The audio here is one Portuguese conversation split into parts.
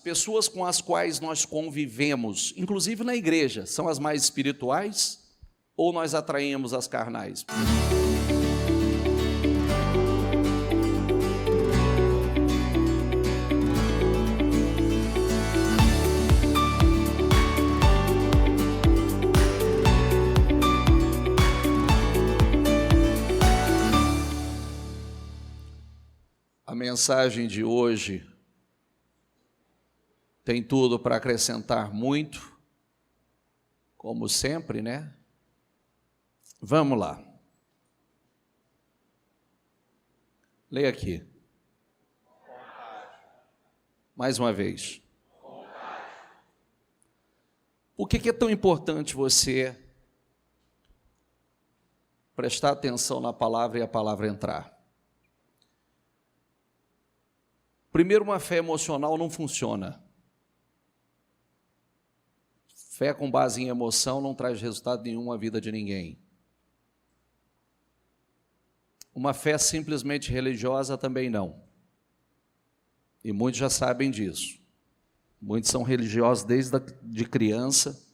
pessoas com as quais nós convivemos, inclusive na igreja, são as mais espirituais ou nós atraímos as carnais? A mensagem de hoje tem tudo para acrescentar muito, como sempre, né? Vamos lá. Leia aqui. Mais uma vez. Por que é tão importante você prestar atenção na palavra e a palavra entrar? Primeiro, uma fé emocional não funciona. Fé com base em emoção não traz resultado nenhum à vida de ninguém. Uma fé simplesmente religiosa também não. E muitos já sabem disso. Muitos são religiosos desde de criança,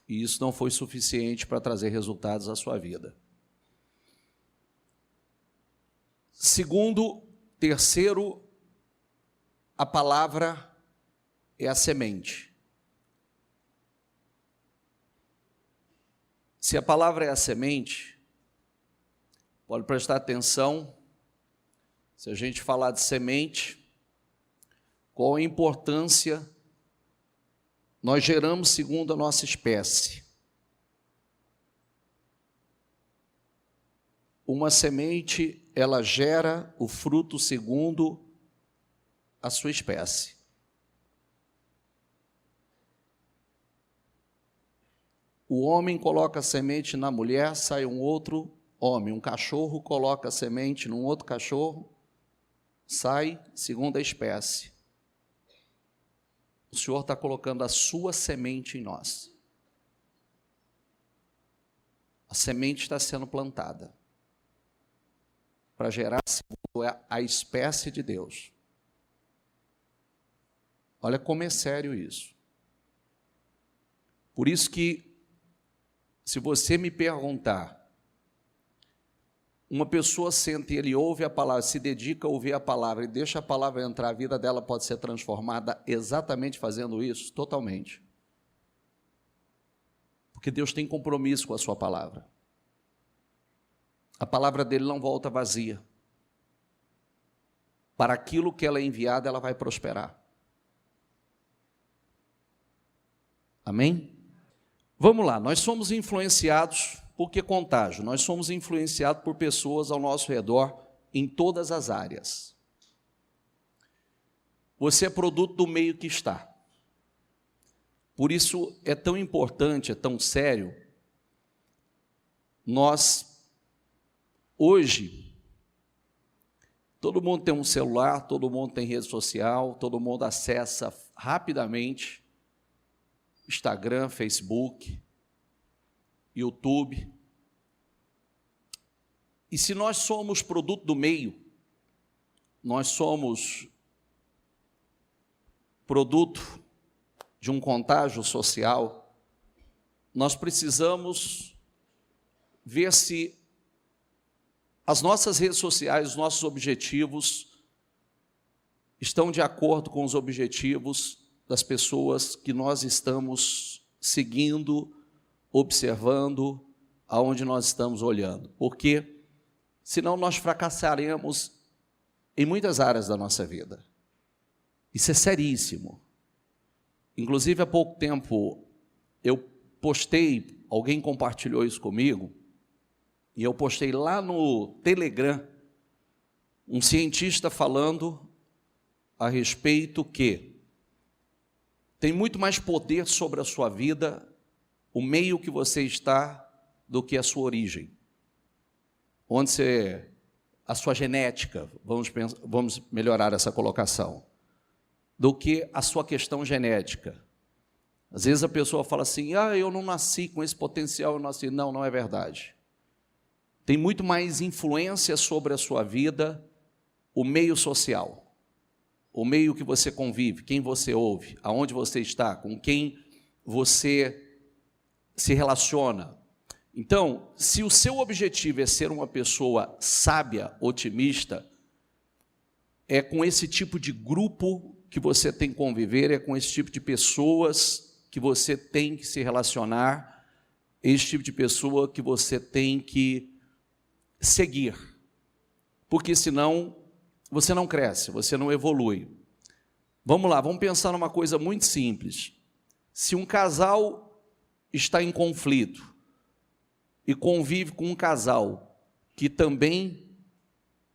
e isso não foi suficiente para trazer resultados à sua vida. Terceiro, a palavra é a semente. Se a palavra é a semente, pode prestar atenção, se a gente falar de semente, qual a importância nós geramos segundo a nossa espécie. Uma semente, ela gera o fruto segundo a sua espécie. O homem coloca a semente na mulher, sai um outro homem. Um cachorro coloca a semente num outro cachorro, sai segundo a espécie. O Senhor está colocando a sua semente em nós. A semente está sendo plantada para gerar segundo a espécie de Deus. Olha como é sério isso. Por isso que, se você me perguntar, uma pessoa senta e ele ouve a palavra, se dedica a ouvir a palavra e deixa a palavra entrar, a vida dela pode ser transformada exatamente fazendo isso? Totalmente. Porque Deus tem compromisso com a sua palavra. A palavra dele não volta vazia. Para aquilo que ela é enviada, ela vai prosperar. Amém? Vamos lá, nós somos influenciados por que contágio? Nós somos influenciados por pessoas ao nosso redor em todas as áreas. Você é produto do meio que está. Por isso é tão importante, é tão sério, nós, hoje, todo mundo tem um celular, todo mundo tem rede social, todo mundo acessa rapidamente Instagram, Facebook, YouTube. E se nós somos produto do meio, nós somos produto de um contágio social, nós precisamos ver se as nossas redes sociais, os nossos objetivos estão de acordo com os objetivos das pessoas que nós estamos seguindo, observando, aonde nós estamos olhando. Porque senão nós fracassaremos em muitas áreas da nossa vida. Isso é seríssimo. Inclusive, há pouco tempo, eu postei, alguém compartilhou isso comigo, e eu postei lá no Telegram, um cientista falando a respeito que tem muito mais poder sobre a sua vida, o meio que você está, do que a sua origem. Onde você, a sua genética, vamos melhorar essa colocação, do que a sua questão genética. Às vezes a pessoa fala assim, eu não nasci com esse potencial, eu nasci. Não, não é verdade. Tem muito mais influência sobre a sua vida o meio social. o meio que você convive, quem você ouve, aonde você está, com quem você se relaciona. Então, se o seu objetivo é ser uma pessoa sábia, otimista, é com esse tipo de grupo que você tem que conviver, é com esse tipo de pessoas que você tem que se relacionar, esse tipo de pessoa que você tem que seguir. Porque senão você não cresce, você não evolui. Vamos lá, vamos pensar numa coisa muito simples. Se um casal está em conflito e convive com um casal que também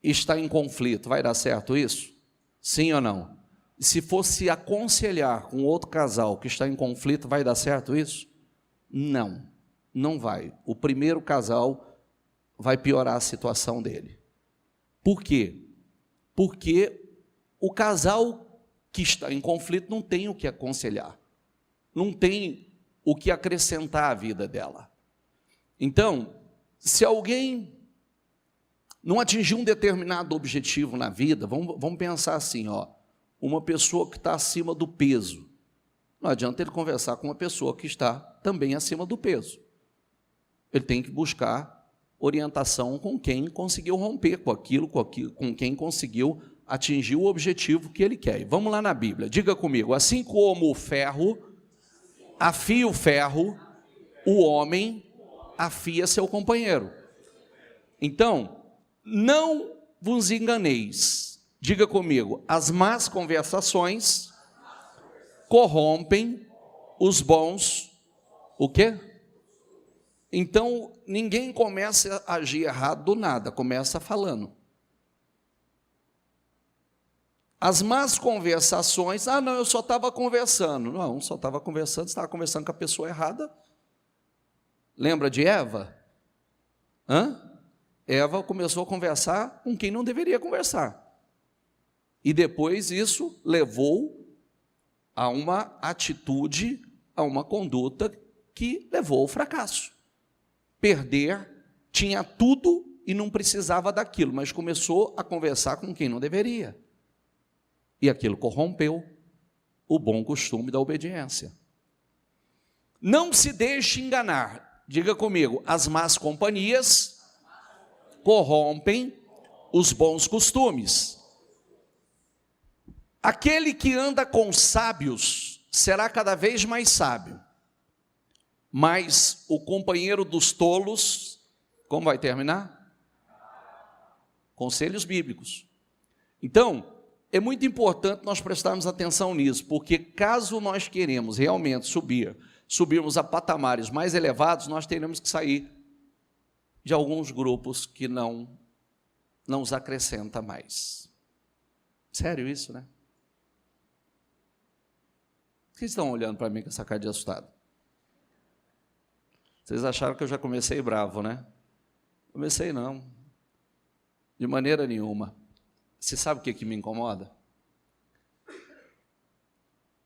está em conflito, vai dar certo isso? Sim ou não? Se fosse aconselhar com outro casal que está em conflito, vai dar certo isso? Não, não vai. O primeiro casal vai piorar a situação dele. Por quê? Porque o casal que está em conflito não tem o que aconselhar, não tem o que acrescentar à vida dela. Então, se alguém não atingir um determinado objetivo na vida, vamos pensar assim, uma pessoa que está acima do peso, não adianta ele conversar com uma pessoa que está também acima do peso. Ele tem que buscar orientação com quem conseguiu romper com aquilo, com quem conseguiu atingir o objetivo que ele quer. Vamos lá na Bíblia, diga comigo, assim como o ferro afia o ferro, o homem afia seu companheiro. Então, não vos enganeis, diga comigo, as más conversações corrompem os bons, o quê? Então, ninguém começa a agir errado do nada, começa falando. As más conversações, não, eu só estava conversando. Não, só estava conversando, você estava conversando com a pessoa errada. Lembra de Eva? Eva começou a conversar com quem não deveria conversar. E depois isso levou a uma atitude, a uma conduta que levou ao fracasso. Perder, tinha tudo e não precisava daquilo, mas começou a conversar com quem não deveria. E aquilo corrompeu o bom costume da obediência. Não se deixe enganar, diga comigo, as más companhias corrompem os bons costumes. Aquele que anda com sábios será cada vez mais sábio, mas o companheiro dos tolos, como vai terminar? Conselhos bíblicos. Então, é muito importante nós prestarmos atenção nisso, porque caso nós queremos realmente subirmos a patamares mais elevados, nós teremos que sair de alguns grupos que não nos acrescenta mais. Sério isso, né? Vocês estão olhando para mim com essa cara de assustado? Vocês acharam que eu já comecei bravo, né? Comecei não, de maneira nenhuma. Você sabe o que me incomoda?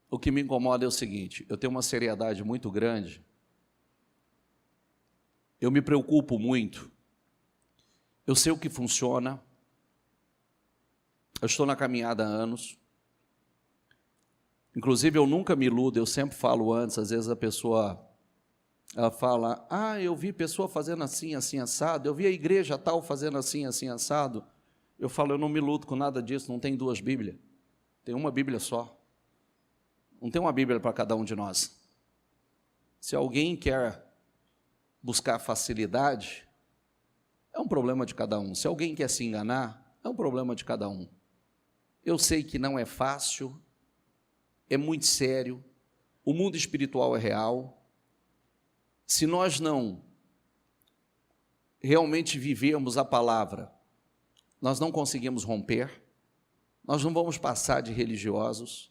O que me incomoda é o seguinte, eu tenho uma seriedade muito grande, eu me preocupo muito, eu sei o que funciona, eu estou na caminhada há anos, inclusive eu nunca me iludo, eu sempre falo antes, às vezes a pessoa, ela fala, eu vi pessoa fazendo assim, assim, assado, eu vi a igreja tal fazendo assim, assim, assado. Eu falo, eu não me iludo com nada disso, não tem duas Bíblias, tem uma Bíblia só. Não tem uma Bíblia para cada um de nós. Se alguém quer buscar facilidade, é um problema de cada um. Se alguém quer se enganar, é um problema de cada um. Eu sei que não é fácil, é muito sério, o mundo espiritual é real. Se nós não realmente vivermos a palavra, nós não conseguimos romper, nós não vamos passar de religiosos,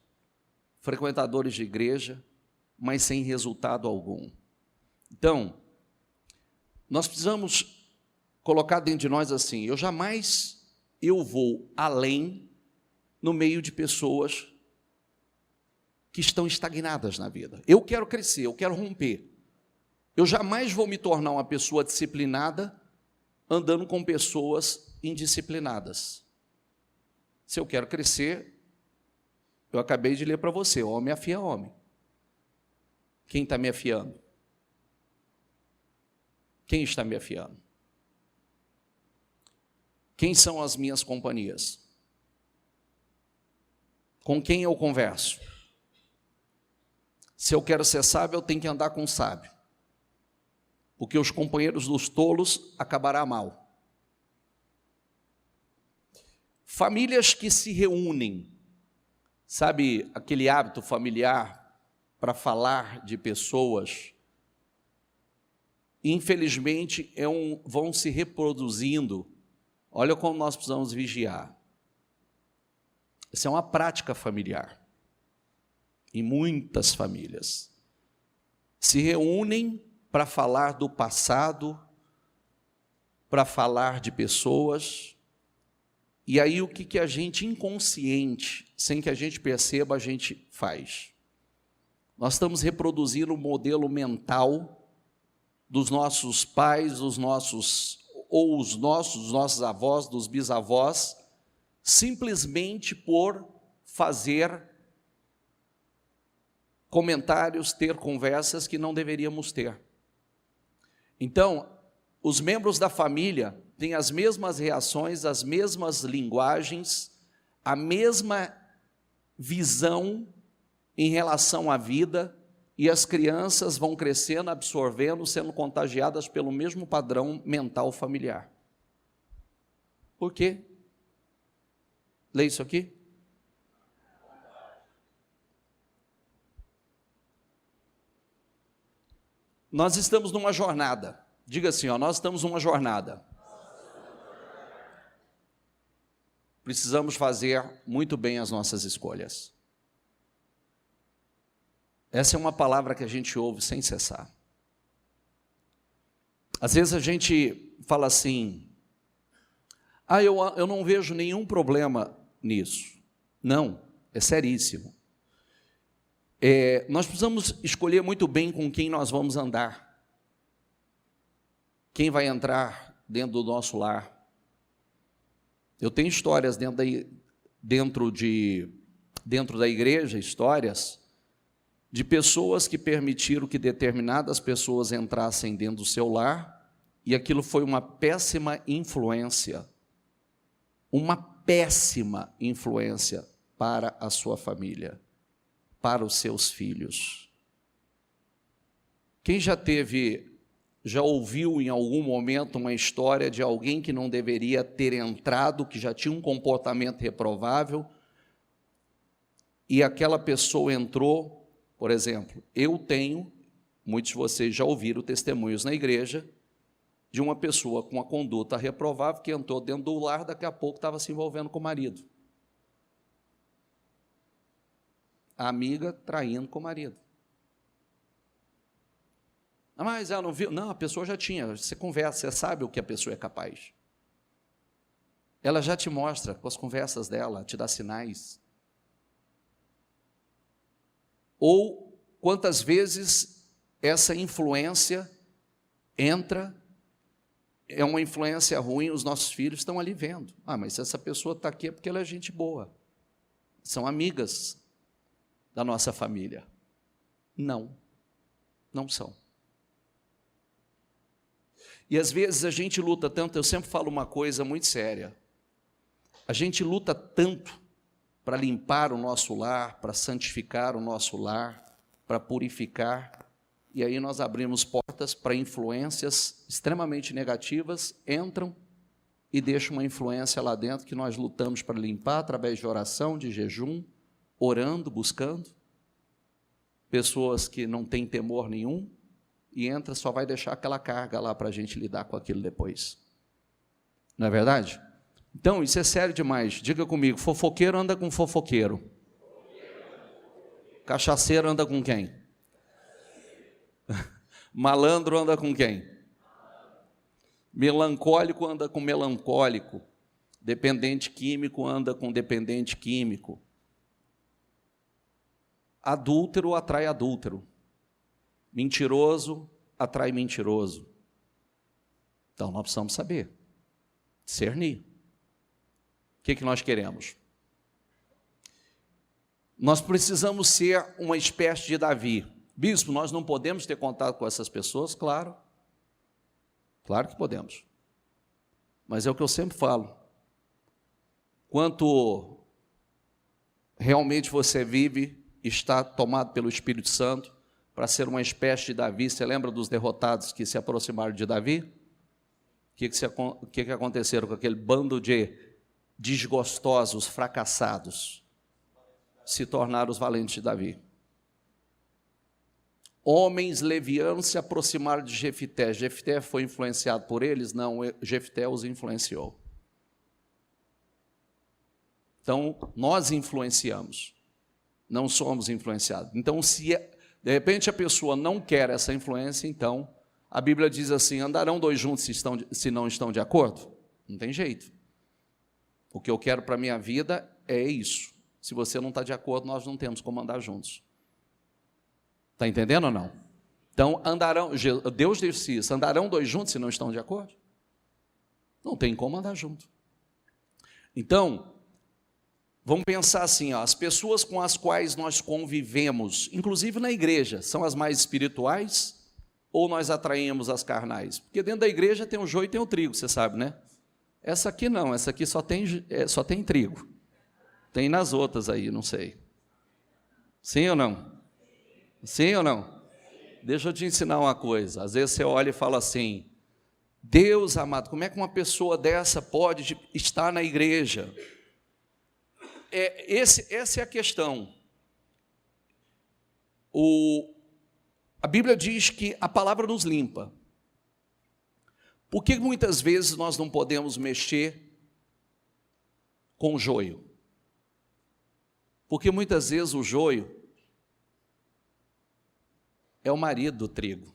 frequentadores de igreja, mas sem resultado algum. Então, nós precisamos colocar dentro de nós assim, eu vou além no meio de pessoas que estão estagnadas na vida. Eu quero crescer, eu quero romper. Eu jamais vou me tornar uma pessoa disciplinada andando com pessoas indisciplinadas. Se eu quero crescer, Eu acabei de ler para você, homem afia homem. Quem está me afiando? Quem está me afiando? Quem são as minhas companhias? Com quem eu converso? Se eu quero ser sábio, eu tenho que andar com sábio. Porque os companheiros dos tolos acabará mal. Famílias que se reúnem, sabe aquele hábito familiar para falar de pessoas, infelizmente vão se reproduzindo. Olha como nós precisamos vigiar. Essa é uma prática familiar. Em muitas famílias se reúnem para falar do passado, para falar de pessoas, e aí o que a gente inconsciente, sem que a gente perceba, a gente faz? Nós estamos reproduzindo o modelo mental dos nossos pais, os nossos avós, dos bisavós, simplesmente por fazer comentários, ter conversas que não deveríamos ter. Então, os membros da família têm as mesmas reações, as mesmas linguagens, a mesma visão em relação à vida, e as crianças vão crescendo, absorvendo, sendo contagiadas pelo mesmo padrão mental familiar. Por quê? Lê isso aqui. Nós estamos numa jornada. Diga assim, nós estamos numa jornada. Precisamos fazer muito bem as nossas escolhas. Essa é uma palavra que a gente ouve sem cessar. Às vezes a gente fala assim, eu não vejo nenhum problema nisso. Não, é seríssimo. Nós precisamos escolher muito bem com quem nós vamos andar. Quem vai entrar dentro do nosso lar. Eu tenho histórias dentro da igreja, histórias de pessoas que permitiram que determinadas pessoas entrassem dentro do seu lar, e aquilo foi uma péssima influência. Uma péssima influência para a sua família, para os seus filhos. Quem já ouviu em algum momento uma história de alguém que não deveria ter entrado, que já tinha um comportamento reprovável, e aquela pessoa entrou? Por exemplo, muitos de vocês já ouviram testemunhos na igreja, de uma pessoa com uma conduta reprovável que entrou dentro do lar, daqui a pouco estava se envolvendo com o marido. A amiga traindo com o marido. Mas ela não viu? Não, a pessoa já tinha. Você conversa, você sabe o que a pessoa é capaz. Ela já te mostra, com as conversas dela, te dá sinais. Ou quantas vezes essa influência entra, é uma influência ruim, os nossos filhos estão ali vendo. Mas se essa pessoa está aqui é porque ela é gente boa. São amigas da nossa família. Não são. E às vezes a gente luta tanto, eu sempre falo uma coisa muito séria, a gente luta tanto para limpar o nosso lar, para santificar o nosso lar, para purificar, e aí nós abrimos portas para influências extremamente negativas, entram e deixam uma influência lá dentro que nós lutamos para limpar através de oração, de jejum, orando, buscando. Pessoas que não têm temor nenhum, e entra, só vai deixar aquela carga lá para a gente lidar com aquilo depois. Não é verdade? Então, isso é sério demais. Diga comigo, fofoqueiro anda com fofoqueiro. Cachaceiro anda com quem? Malandro anda com quem? Melancólico anda com melancólico. Dependente químico anda com dependente químico. Adúltero atrai adúltero. Mentiroso atrai mentiroso. Então, nós precisamos saber, discernir. O que nós queremos? Nós precisamos ser uma espécie de Davi. Bispo, nós não podemos ter contato com essas pessoas? Claro. Claro que podemos. Mas é o que eu sempre falo. Quanto realmente você vive, está tomado pelo Espírito Santo, para ser uma espécie de Davi. Você lembra dos derrotados que se aproximaram de Davi? O que aconteceram com aquele bando de desgostosos, fracassados? Se tornaram os valentes de Davi. Homens levianos se aproximaram de Jefté. Jefté foi influenciado por eles? Não, Jefté os influenciou. Então, nós influenciamos, não somos influenciados. Então, se de repente a pessoa não quer essa influência, então, a Bíblia diz assim, andarão dois juntos se não estão de acordo? Não tem jeito. O que eu quero para a minha vida é isso. Se você não está de acordo, nós não temos como andar juntos. Está entendendo ou não? Então, Deus disse isso, andarão dois juntos se não estão de acordo? Não tem como andar junto. Então, vamos pensar assim, as pessoas com as quais nós convivemos, inclusive na igreja, são as mais espirituais ou nós atraímos as carnais? Porque dentro da igreja tem o joio e tem o trigo, você sabe, né? Essa aqui não, essa aqui só tem trigo. Tem nas outras aí, não sei. Sim ou não? Sim ou não? Deixa eu te ensinar uma coisa. Às vezes você olha e fala assim, Deus amado, como é que uma pessoa dessa pode estar na igreja? Essa é a questão. A Bíblia diz que a palavra nos limpa. Por que muitas vezes nós não podemos mexer com o joio? Porque muitas vezes o joio é o marido do trigo,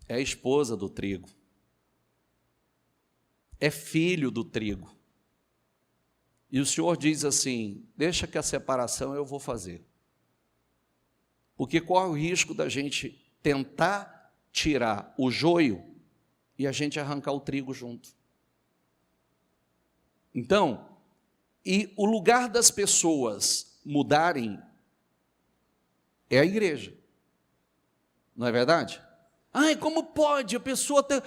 é a esposa do trigo, é filho do trigo. E o Senhor diz assim, deixa que a separação eu vou fazer. Porque qual é o risco da gente tentar tirar o joio e a gente arrancar o trigo junto? Então, e o lugar das pessoas mudarem é a igreja. Não é verdade? Ai, como pode a pessoa ter...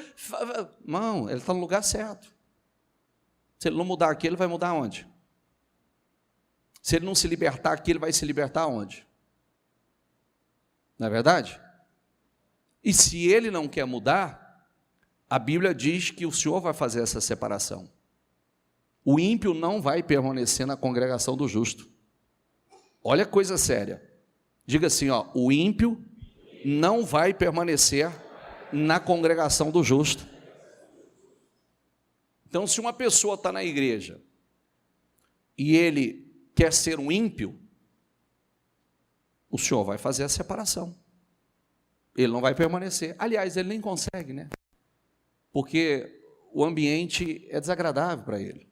Não, ele está no lugar certo. Se ele não mudar aqui, ele vai mudar onde? Se ele não se libertar aqui, ele vai se libertar onde? Não é verdade? E se ele não quer mudar, a Bíblia diz que o Senhor vai fazer essa separação. O ímpio não vai permanecer na congregação do justo. Olha que coisa séria. Diga assim, o ímpio não vai permanecer na congregação do justo. Então, se uma pessoa está na igreja e ele quer ser um ímpio, o Senhor vai fazer a separação. Ele não vai permanecer. Aliás, ele nem consegue, né? Porque o ambiente é desagradável para ele.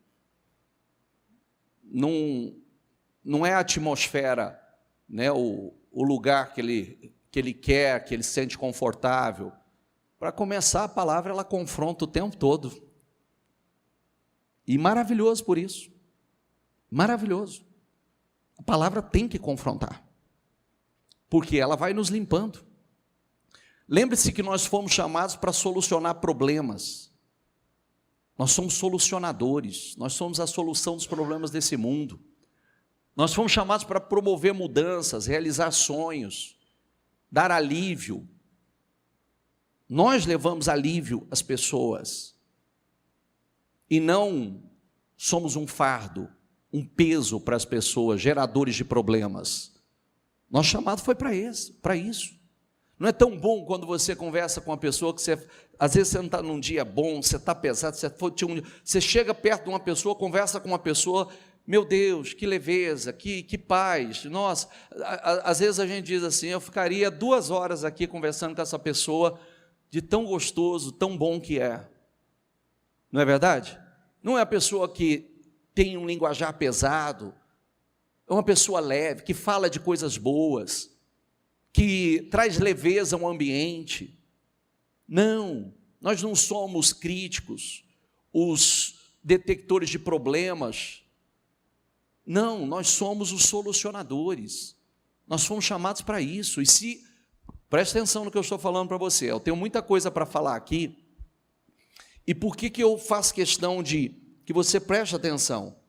Não é a atmosfera, né, o lugar que ele quer, que ele se sente confortável. Para começar, a palavra ela confronta o tempo todo. E maravilhoso por isso. Maravilhoso. A palavra tem que confrontar. Porque ela vai nos limpando. Lembre-se que nós fomos chamados para solucionar problemas. Nós somos solucionadores. Nós somos a solução dos problemas desse mundo. Nós fomos chamados para promover mudanças, realizar sonhos, dar alívio. Nós levamos alívio às pessoas. E não somos um fardo, um peso para as pessoas, geradores de problemas. Nosso chamado foi para isso. Não é tão bom quando você conversa com uma pessoa que às vezes você não está num dia bom, você está pesado, você chega perto de uma pessoa, conversa com uma pessoa, meu Deus, que leveza, que paz. Nossa, às vezes a gente diz assim, eu ficaria 2 horas aqui conversando com essa pessoa, de tão gostoso, tão bom que é. Não é verdade? Não é a pessoa que tem um linguajar pesado, é uma pessoa leve, que fala de coisas boas, que traz leveza ao ambiente. Não, nós não somos críticos, os detectores de problemas. Não, nós somos os solucionadores. Nós fomos chamados para isso. Preste atenção no que eu estou falando para você. Eu tenho muita coisa para falar aqui. E por que eu faço questão de que você preste atenção?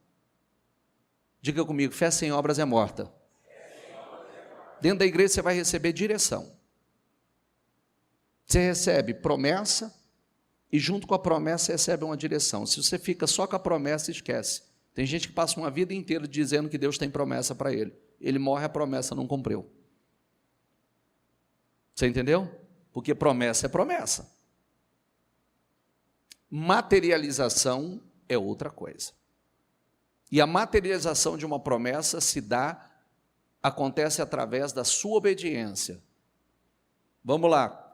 Diga comigo, fé sem obras é morta. Dentro da igreja você vai receber direção. Você recebe promessa e junto com a promessa você recebe uma direção. Se você fica só com a promessa, esquece. Tem gente que passa uma vida inteira dizendo que Deus tem promessa para ele. Ele morre, a promessa não cumpriu. Você entendeu? Porque promessa é promessa. Materialização é outra coisa. E a materialização de uma promessa acontece através da sua obediência. Vamos lá.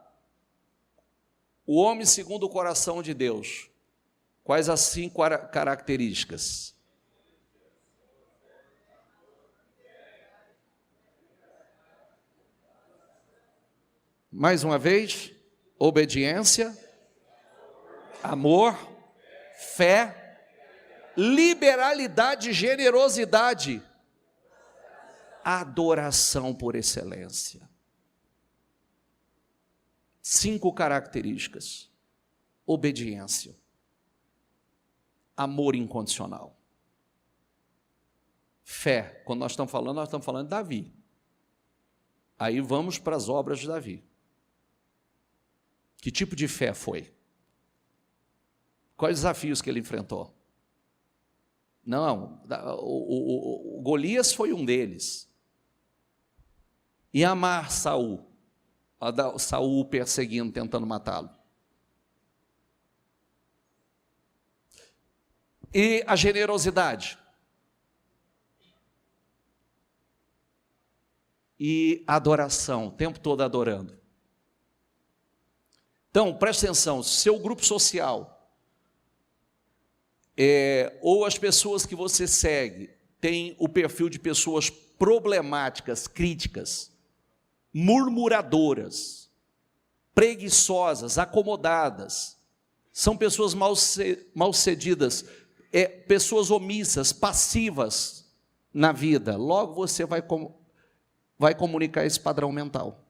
O homem segundo o coração de Deus. Quais as 5 características? Mais uma vez, obediência, amor, fé, liberalidade, generosidade, adoração por excelência. 5 características: obediência, amor incondicional, fé. Quando nós estamos falando de Davi. Aí vamos para as obras de Davi. Que tipo de fé foi? Quais desafios que ele enfrentou? Não, o Golias foi um deles. E amar Saul, Saul perseguindo, tentando matá-lo. E a generosidade. E a adoração, o tempo todo adorando. Então, preste atenção, seu grupo social, ou as pessoas que você segue, tem o perfil de pessoas problemáticas, críticas, murmuradoras, preguiçosas, acomodadas, são pessoas mal-sucedidas, pessoas omissas, passivas na vida. Logo você vai comunicar esse padrão mental.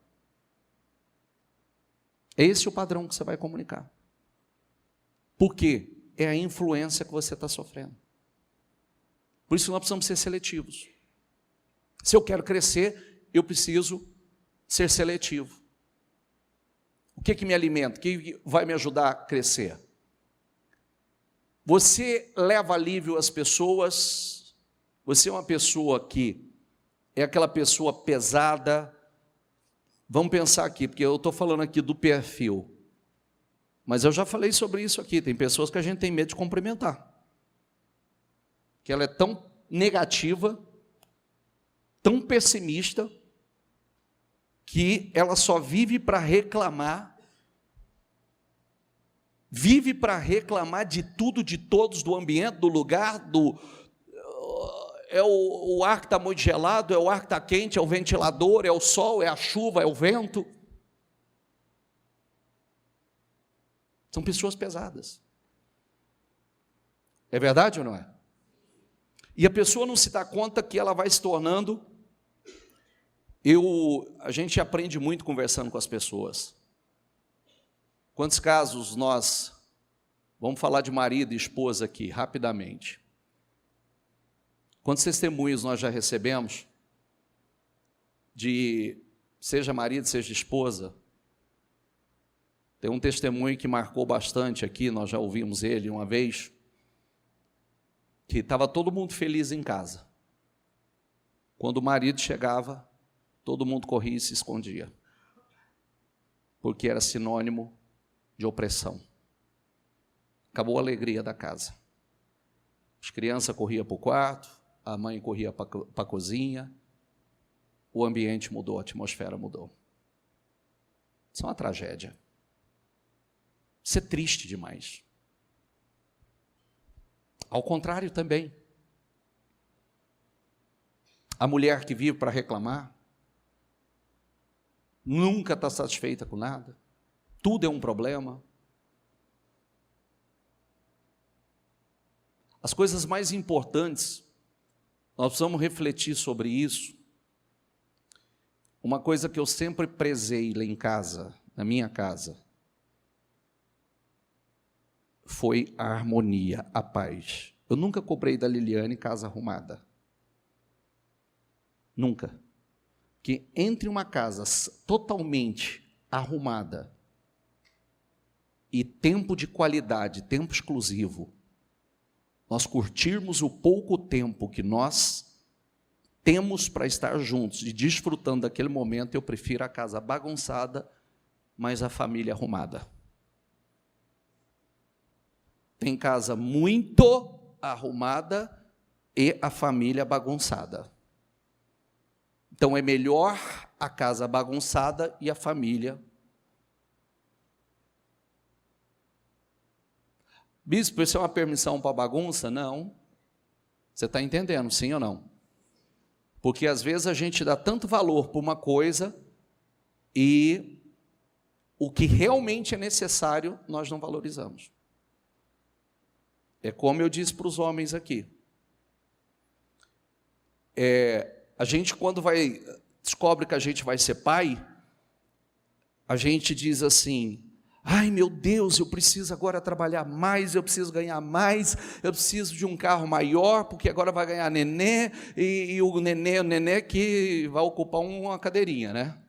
É esse o padrão que você vai comunicar. Por quê? É a influência que você está sofrendo. Por isso nós precisamos ser seletivos. Se eu quero crescer, eu preciso ser seletivo. O que me alimenta? O que vai me ajudar a crescer? Você leva alívio às pessoas. Você é uma pessoa que é aquela pessoa pesada. Vamos pensar aqui, porque eu estou falando aqui do perfil. Mas eu já falei sobre isso aqui. Tem pessoas que a gente tem medo de cumprimentar. Que ela é tão negativa, tão pessimista, que ela só vive para reclamar. Vive para reclamar de tudo, de todos, do ambiente, do lugar, o ar que está muito gelado, é o ar que está quente, é o ventilador, é o sol, é a chuva, é o vento. São pessoas pesadas. É verdade ou não é? E a pessoa não se dá conta que ela vai se tornando... A gente aprende muito conversando com as pessoas. Quantos casos vamos falar de marido e esposa aqui, rapidamente. Quantos testemunhos nós já recebemos seja marido, seja esposa? Tem um testemunho que marcou bastante aqui, nós já ouvimos ele uma vez, que estava todo mundo feliz em casa. Quando o marido chegava, todo mundo corria e se escondia, porque era sinônimo de opressão. Acabou a alegria da casa. As crianças corriam para o quarto, a mãe corria para a cozinha, o ambiente mudou, a atmosfera mudou. Isso é uma tragédia. Isso é triste demais. Ao contrário também. A mulher que vive para reclamar, nunca está satisfeita com nada, tudo é um problema. As coisas mais importantes Nós precisamos refletir sobre isso. Uma coisa que eu sempre prezei lá em casa, na minha casa, foi a harmonia, a paz. Eu nunca cobrei da Liliane casa arrumada. Nunca. Que entre uma casa totalmente arrumada e tempo de qualidade, tempo exclusivo, nós curtirmos o pouco tempo que nós temos para estar juntos e desfrutando daquele momento, eu prefiro a casa bagunçada, mas a família arrumada. Tem casa muito arrumada e a família bagunçada. Então é melhor a casa bagunçada e a família. Bispo, isso é uma permissão para bagunça? Não. Você está entendendo, sim ou não? Porque às vezes a gente dá tanto valor para uma coisa e o que realmente é necessário nós não valorizamos. É como eu disse para os homens aqui. A gente, quando descobre que a gente vai ser pai, a gente diz assim: ai meu Deus, eu preciso agora trabalhar mais, eu preciso ganhar mais, eu preciso de um carro maior, porque agora vai ganhar nenê, e o nenê que vai ocupar uma cadeirinha, né?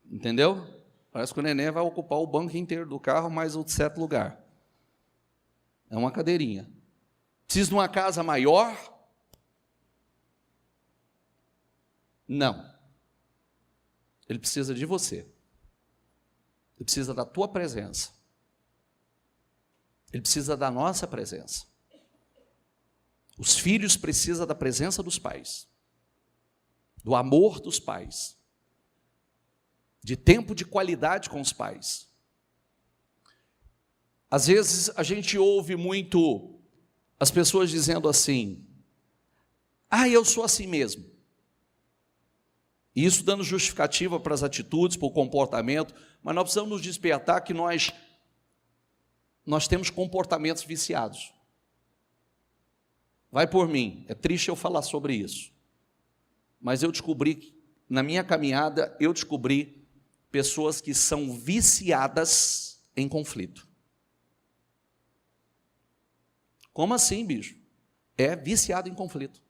Entendeu? Parece que o nenê vai ocupar o banco inteiro do carro, mais um certo lugar. É uma cadeirinha. Preciso de uma casa maior? Não. Ele precisa de você. Ele precisa da tua presença. Ele precisa da nossa presença. Os filhos precisam da presença dos pais, do amor dos pais, de tempo de qualidade com os pais. Às vezes a gente ouve muito as pessoas dizendo assim: ah, eu sou assim mesmo. E isso dando justificativa para as atitudes, para o comportamento, mas nós precisamos nos despertar que nós temos comportamentos viciados. Vai por mim, é triste eu falar sobre isso, mas eu descobri, na minha caminhada, pessoas que são viciadas em conflito. Como assim, bicho? É viciado em conflito.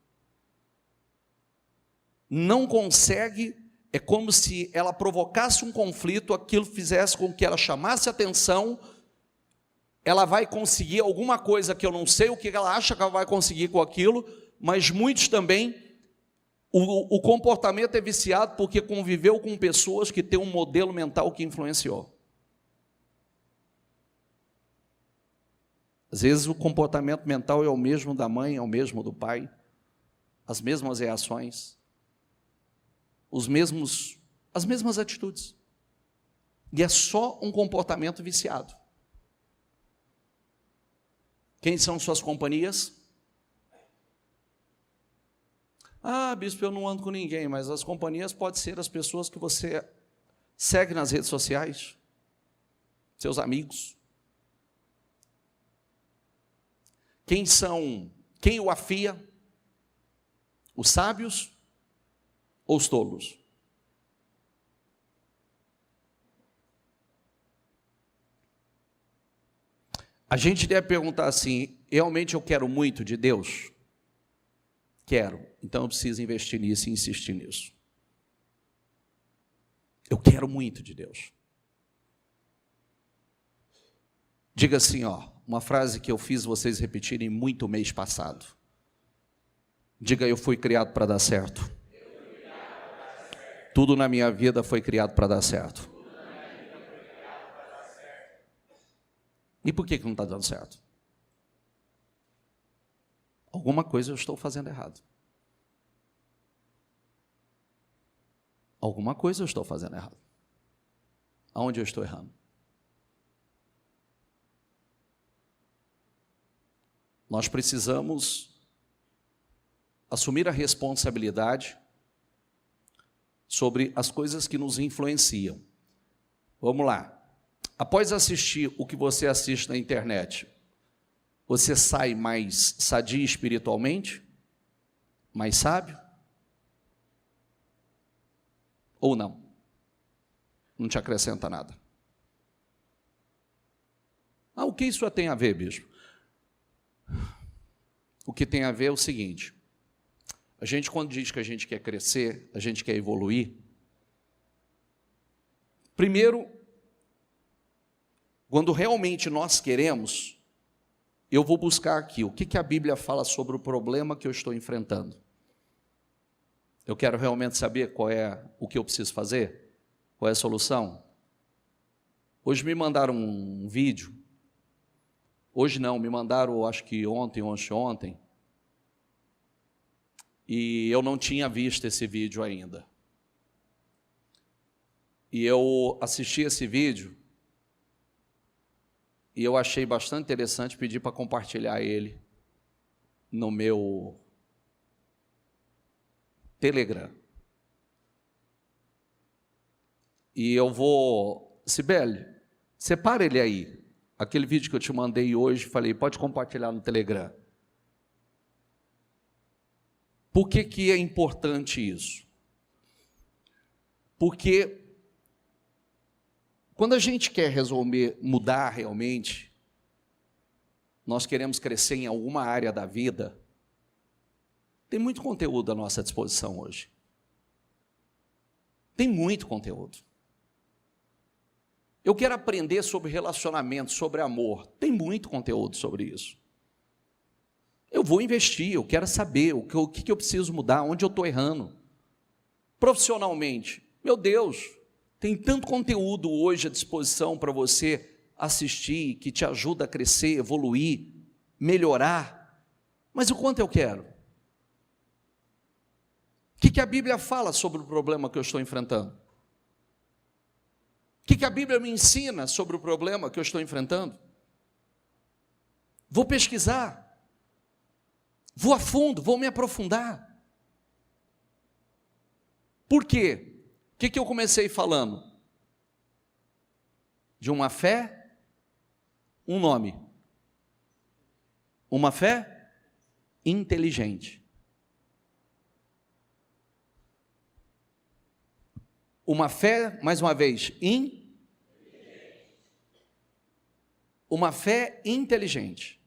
Não consegue, é como se ela provocasse um conflito, aquilo fizesse com que ela chamasse atenção, ela vai conseguir alguma coisa que eu não sei o que ela acha que ela vai conseguir com aquilo, mas muitos também, o comportamento é viciado porque conviveu com pessoas que têm um modelo mental que influenciou. Às vezes o comportamento mental é o mesmo da mãe, é o mesmo do pai, as mesmas reações, as mesmas atitudes. E é só um comportamento viciado. Quem são suas companhias? Ah, bispo, eu não ando com ninguém, mas as companhias podem ser as pessoas que você segue nas redes sociais, seus amigos. Quem o afia? Os sábios ou os tolos? A gente deve perguntar assim: realmente eu quero muito de Deus? Quero, então eu preciso investir nisso e insistir nisso. Eu quero muito de Deus. Diga assim, uma frase que eu fiz vocês repetirem muito mês passado. Diga: eu fui criado para dar certo. Tudo na minha vida foi criado para dar certo. E por que não está dando certo? Alguma coisa eu estou fazendo errado. Alguma coisa eu estou fazendo errado. Aonde eu estou errando? Nós precisamos assumir a responsabilidade sobre as coisas que nos influenciam. Vamos lá. Após assistir o que você assiste na internet, você sai mais sadio espiritualmente? Mais sábio? Ou não? Não te acrescenta nada. O que isso tem a ver, bispo? O que tem a ver é o seguinte: a gente, quando diz que a gente quer crescer, a gente quer evoluir, primeiro, quando realmente nós queremos, eu vou buscar aqui o que a Bíblia fala sobre o problema que eu estou enfrentando. Eu quero realmente saber qual é o que eu preciso fazer, qual é a solução. Hoje me mandaram um vídeo, hoje não, me mandaram acho que ontem, e eu não tinha visto esse vídeo ainda. E eu assisti esse vídeo, e eu achei bastante interessante, pedi para compartilhar ele no meu Telegram. E eu vou... Cibele, separa ele aí. Aquele vídeo que eu te mandei hoje, falei, pode compartilhar no Telegram. Por que é importante isso? Porque quando a gente quer resolver, mudar realmente, nós queremos crescer em alguma área da vida, tem muito conteúdo à nossa disposição hoje. Tem muito conteúdo. Eu quero aprender sobre relacionamento, sobre amor. Tem muito conteúdo sobre isso. Eu vou investir, eu quero saber o que eu preciso mudar, onde eu estou errando. Profissionalmente, meu Deus, tem tanto conteúdo hoje à disposição para você assistir, que te ajuda a crescer, evoluir, melhorar. Mas o quanto eu quero? O que a Bíblia fala sobre o problema que eu estou enfrentando? O que a Bíblia me ensina sobre o problema que eu estou enfrentando? Vou pesquisar, vou a fundo, vou me aprofundar. Por quê? O que eu comecei falando? De uma fé, um nome. Uma fé inteligente. Uma fé, mais uma vez, uma fé inteligente.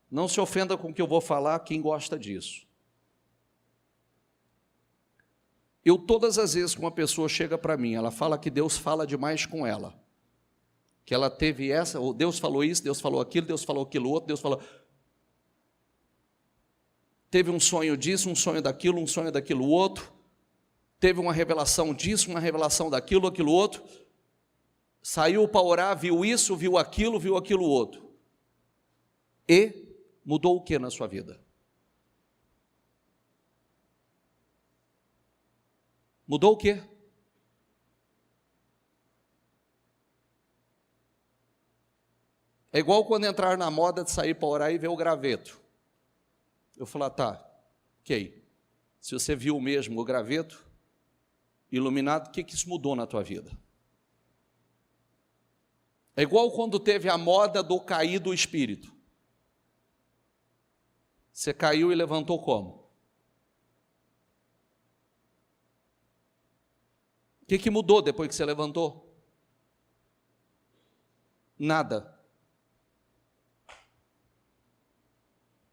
Não se ofenda com o que eu vou falar, quem gosta disso. Todas as vezes que uma pessoa chega para mim, ela fala que Deus fala demais com ela, que ela teve essa, ou Deus falou isso, Deus falou aquilo outro, Deus falou... Teve um sonho disso, um sonho daquilo outro, teve uma revelação disso, uma revelação daquilo, aquilo outro, saiu para orar, viu isso, viu aquilo outro. E mudou o que na sua vida? Mudou o quê? É igual quando entrar na moda de sair para orar e ver o graveto. Eu falar, tá, ok. Se você viu mesmo o graveto iluminado, o que isso mudou na tua vida? É igual quando teve a moda do cair do espírito. Você caiu e levantou como? O que mudou depois que você levantou? Nada.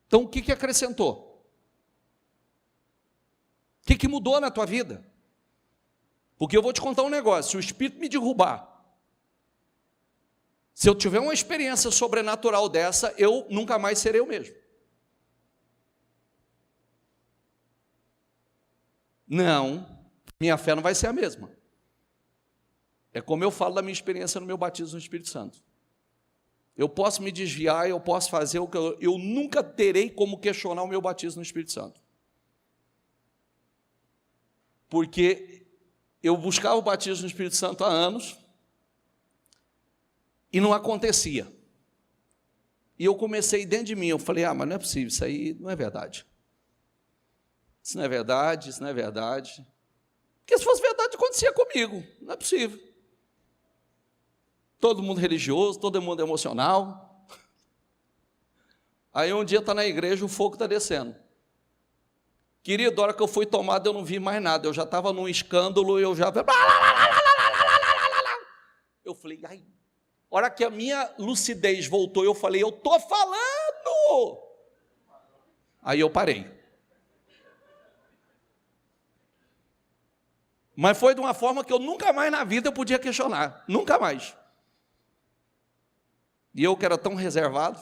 Então o que acrescentou? O que mudou na tua vida? Porque eu vou te contar um negócio, se o Espírito me derrubar, se eu tiver uma experiência sobrenatural dessa, eu nunca mais serei eu mesmo. Não, minha fé não vai ser a mesma. É como eu falo da minha experiência no meu batismo no Espírito Santo. Eu posso me desviar, eu posso fazer o que eu nunca terei como questionar o meu batismo no Espírito Santo. Porque eu buscava o batismo no Espírito Santo há anos e não acontecia. E eu comecei dentro de mim, eu falei, mas não é possível, isso aí não é verdade. Isso não é verdade, isso não é verdade. Porque se fosse verdade, acontecia comigo, não é possível. Todo mundo religioso, todo mundo emocional. Aí um dia está na igreja, o fogo está descendo. Querido, a hora que eu fui tomado, eu não vi mais nada. Eu já estava num escândalo, eu já... Eu falei, ai... A hora que a minha lucidez voltou, eu falei, eu estou falando! Aí eu parei. Mas foi de uma forma que eu nunca mais na vida eu podia questionar. Nunca mais. E eu que era tão reservado,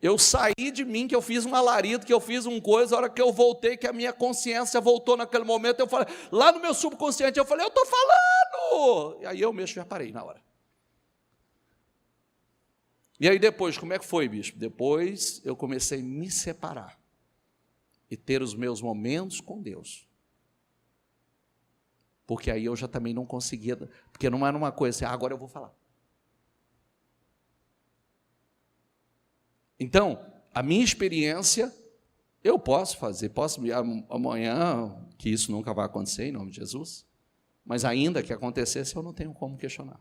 eu saí de mim, que eu fiz um alarido, que eu fiz uma coisa, a hora que eu voltei, que a minha consciência voltou naquele momento, eu falei, lá no meu subconsciente, eu falei, eu estou falando! E aí eu mesmo já parei na hora. E aí depois, como é que foi, bispo? Depois eu comecei a me separar e ter os meus momentos com Deus. Porque aí eu já também não conseguia, porque não era uma coisa assim, agora eu vou falar. Então, a minha experiência, eu posso fazer, amanhã, que isso nunca vai acontecer, em nome de Jesus, mas ainda que acontecesse, eu não tenho como questionar.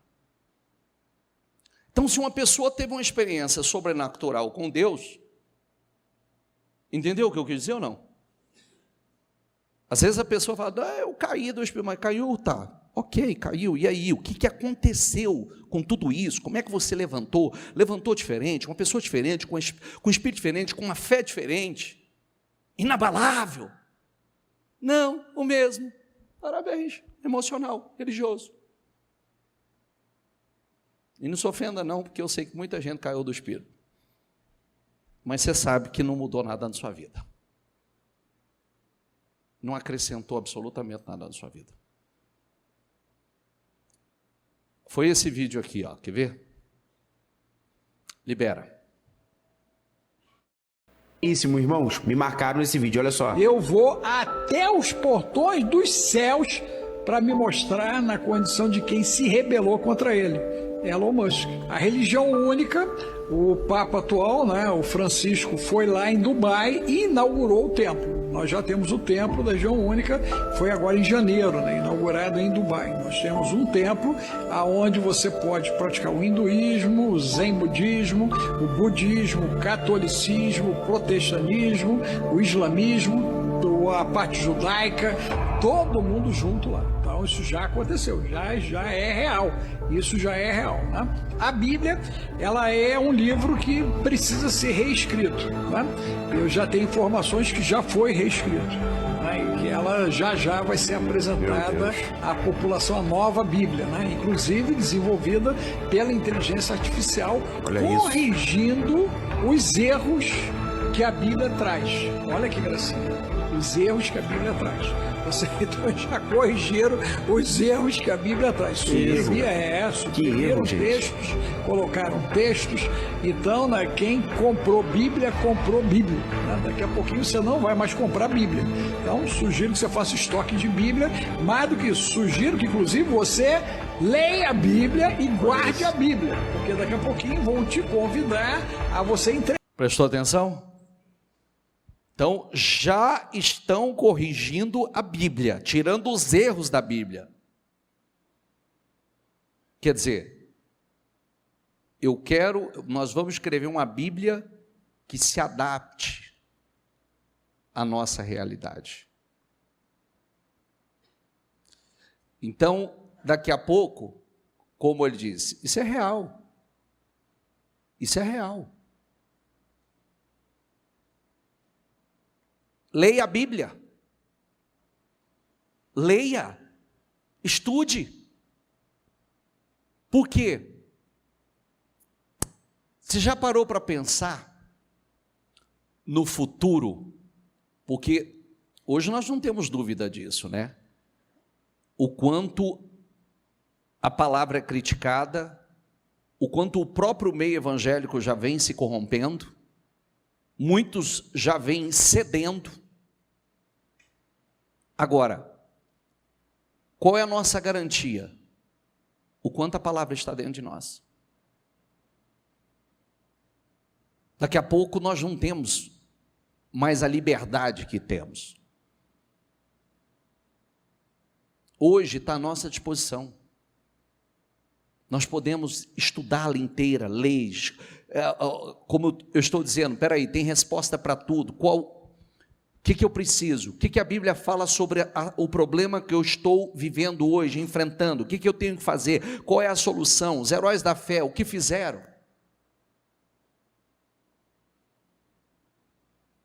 Então, se uma pessoa teve uma experiência sobrenatural com Deus, entendeu o que eu quis dizer ou não? Às vezes a pessoa fala, eu caí do Espírito, mas caiu, tá, ok, caiu, e aí, o que aconteceu com tudo isso? Como é que você levantou? Levantou diferente, uma pessoa diferente, com um espírito diferente, com uma fé diferente, inabalável? Não, o mesmo, parabéns, emocional, religioso. E não se ofenda não, porque eu sei que muita gente caiu do Espírito, mas você sabe que não mudou nada na sua vida. Não acrescentou absolutamente nada na sua vida. Foi esse vídeo aqui, ó. Quer ver? Libera. Irmãos, me marcaram nesse vídeo, olha só. Eu vou até os portões dos céus para me mostrar na condição de quem se rebelou contra ele. Elon Musk. A religião única, o Papa atual, né, o Francisco, foi lá em Dubai e inaugurou o templo. Nós já temos o templo da religião única, foi agora em janeiro, né, inaugurado em Dubai. Nós temos um templo onde você pode praticar o hinduísmo, o zen budismo, o budismo, o catolicismo, o protestantismo, o islamismo, a parte judaica, todo mundo junto lá. Então isso já aconteceu, já é real. Isso já é real, né? A Bíblia, ela é um livro que precisa ser reescrito, né? Eu já tenho informações que já foi reescrito, né? E que ela já vai ser apresentada à população, a nova Bíblia, né? Inclusive desenvolvida pela inteligência artificial, corrigindo os erros que a Bíblia traz. Olha que gracinha. Os erros que a Bíblia traz. Você então já corrigiram os erros que a Bíblia traz. Suprimiram textos, colocaram textos. Então, né, quem comprou Bíblia, comprou Bíblia. Né? Daqui a pouquinho você não vai mais comprar Bíblia. Então, sugiro que você faça estoque de Bíblia. Mais do que isso, sugiro que, inclusive, você leia a Bíblia e guarde a Bíblia. Porque daqui a pouquinho vão te convidar a você entregar. Prestou atenção? Então, já estão corrigindo a Bíblia, tirando os erros da Bíblia. Quer dizer, nós vamos escrever uma Bíblia que se adapte à nossa realidade. Então, daqui a pouco, como ele disse, isso é real. Isso é real. Leia a Bíblia. Leia. Estude. Por quê? Você já parou para pensar no futuro? Porque hoje nós não temos dúvida disso, né? O quanto a palavra é criticada, o quanto o próprio meio evangélico já vem se corrompendo, muitos já vêm cedendo. Agora, qual é a nossa garantia? O quanto a palavra está dentro de nós. Daqui a pouco nós não temos mais a liberdade que temos. Hoje está à nossa disposição. Nós podemos estudá-la inteira, leis, como eu estou dizendo, peraí, tem resposta para tudo, o que eu preciso? O que a Bíblia fala sobre o problema que eu estou vivendo hoje, enfrentando? O que eu tenho que fazer? Qual é a solução? Os heróis da fé, o que fizeram?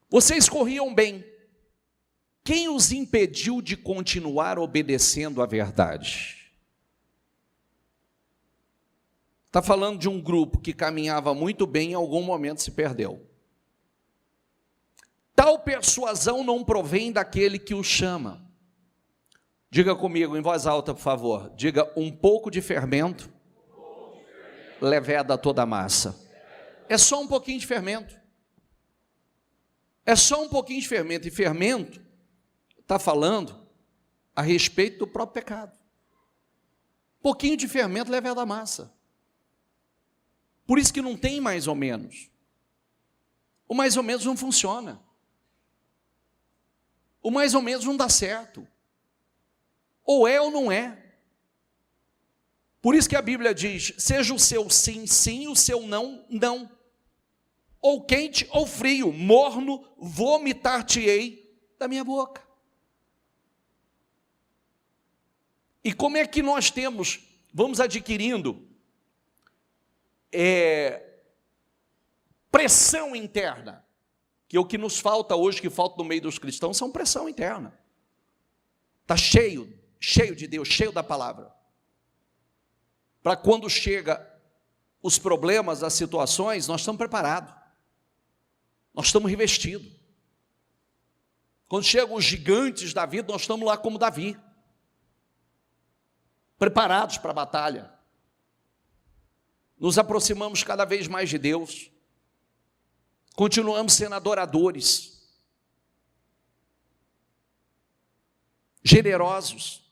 Vocês corriam bem. Quem os impediu de continuar obedecendo à verdade? Está falando de um grupo que caminhava muito bem e em algum momento se perdeu. Tal persuasão não provém daquele que o chama. Diga comigo em voz alta, por favor. Diga: um pouco de fermento leveda toda a massa. É só um pouquinho de fermento. É só um pouquinho de fermento. E fermento está falando a respeito do próprio pecado. Pouquinho de fermento leveda a massa. Por isso que não tem mais ou menos. O mais ou menos não funciona. O mais ou menos não dá certo. Ou é ou não é. Por isso que a Bíblia diz: seja o seu sim, sim, o seu não, não. Ou quente ou frio, morno, vomitar-te-ei da minha boca. E como é que nós vamos adquirindo pressão interna? Que o que nos falta hoje, que falta no meio dos cristãos, são pressão interna. Está cheio de Deus, cheio da palavra. Para quando chega os problemas, as situações, nós estamos preparados. Nós estamos revestidos. Quando chegam os gigantes da vida, nós estamos lá como Davi. Preparados para a batalha. Nos aproximamos cada vez mais de Deus. Continuamos sendo adoradores, generosos,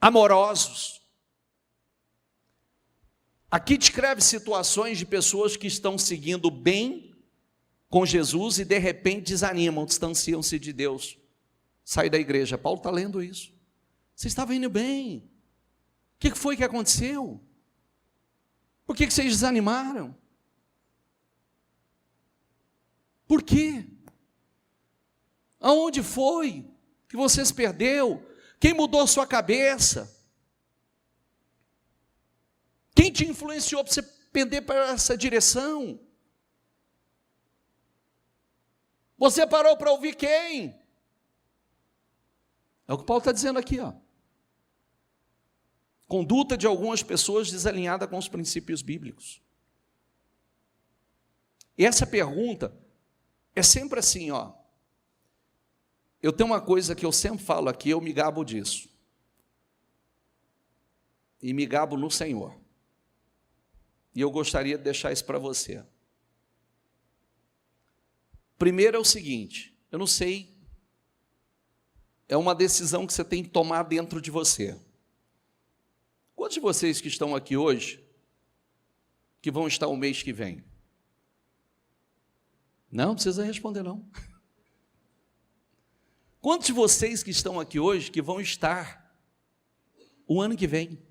amorosos. Aqui descreve situações de pessoas que estão seguindo bem com Jesus e de repente desanimam, distanciam-se de Deus. Sai da igreja. Paulo está lendo isso. Você estava indo bem. O que foi que aconteceu? Por que vocês desanimaram? Por quê? Aonde foi que vocês perdeu? Quem mudou a sua cabeça? Quem te influenciou para você pender para essa direção? Você parou para ouvir quem? É o que Paulo está dizendo aqui, ó. Conduta de algumas pessoas desalinhada com os princípios bíblicos. E essa pergunta é sempre assim, ó. Eu tenho uma coisa que eu sempre falo aqui, eu me gabo disso. E me gabo no Senhor. E eu gostaria de deixar isso para você. Primeiro é o seguinte, eu não sei, é uma decisão que você tem que tomar dentro de você. Quantos de vocês que estão aqui hoje, que vão estar o mês que vem? Não precisa responder não. Quantos de vocês que estão aqui hoje, que vão estar o ano que vem?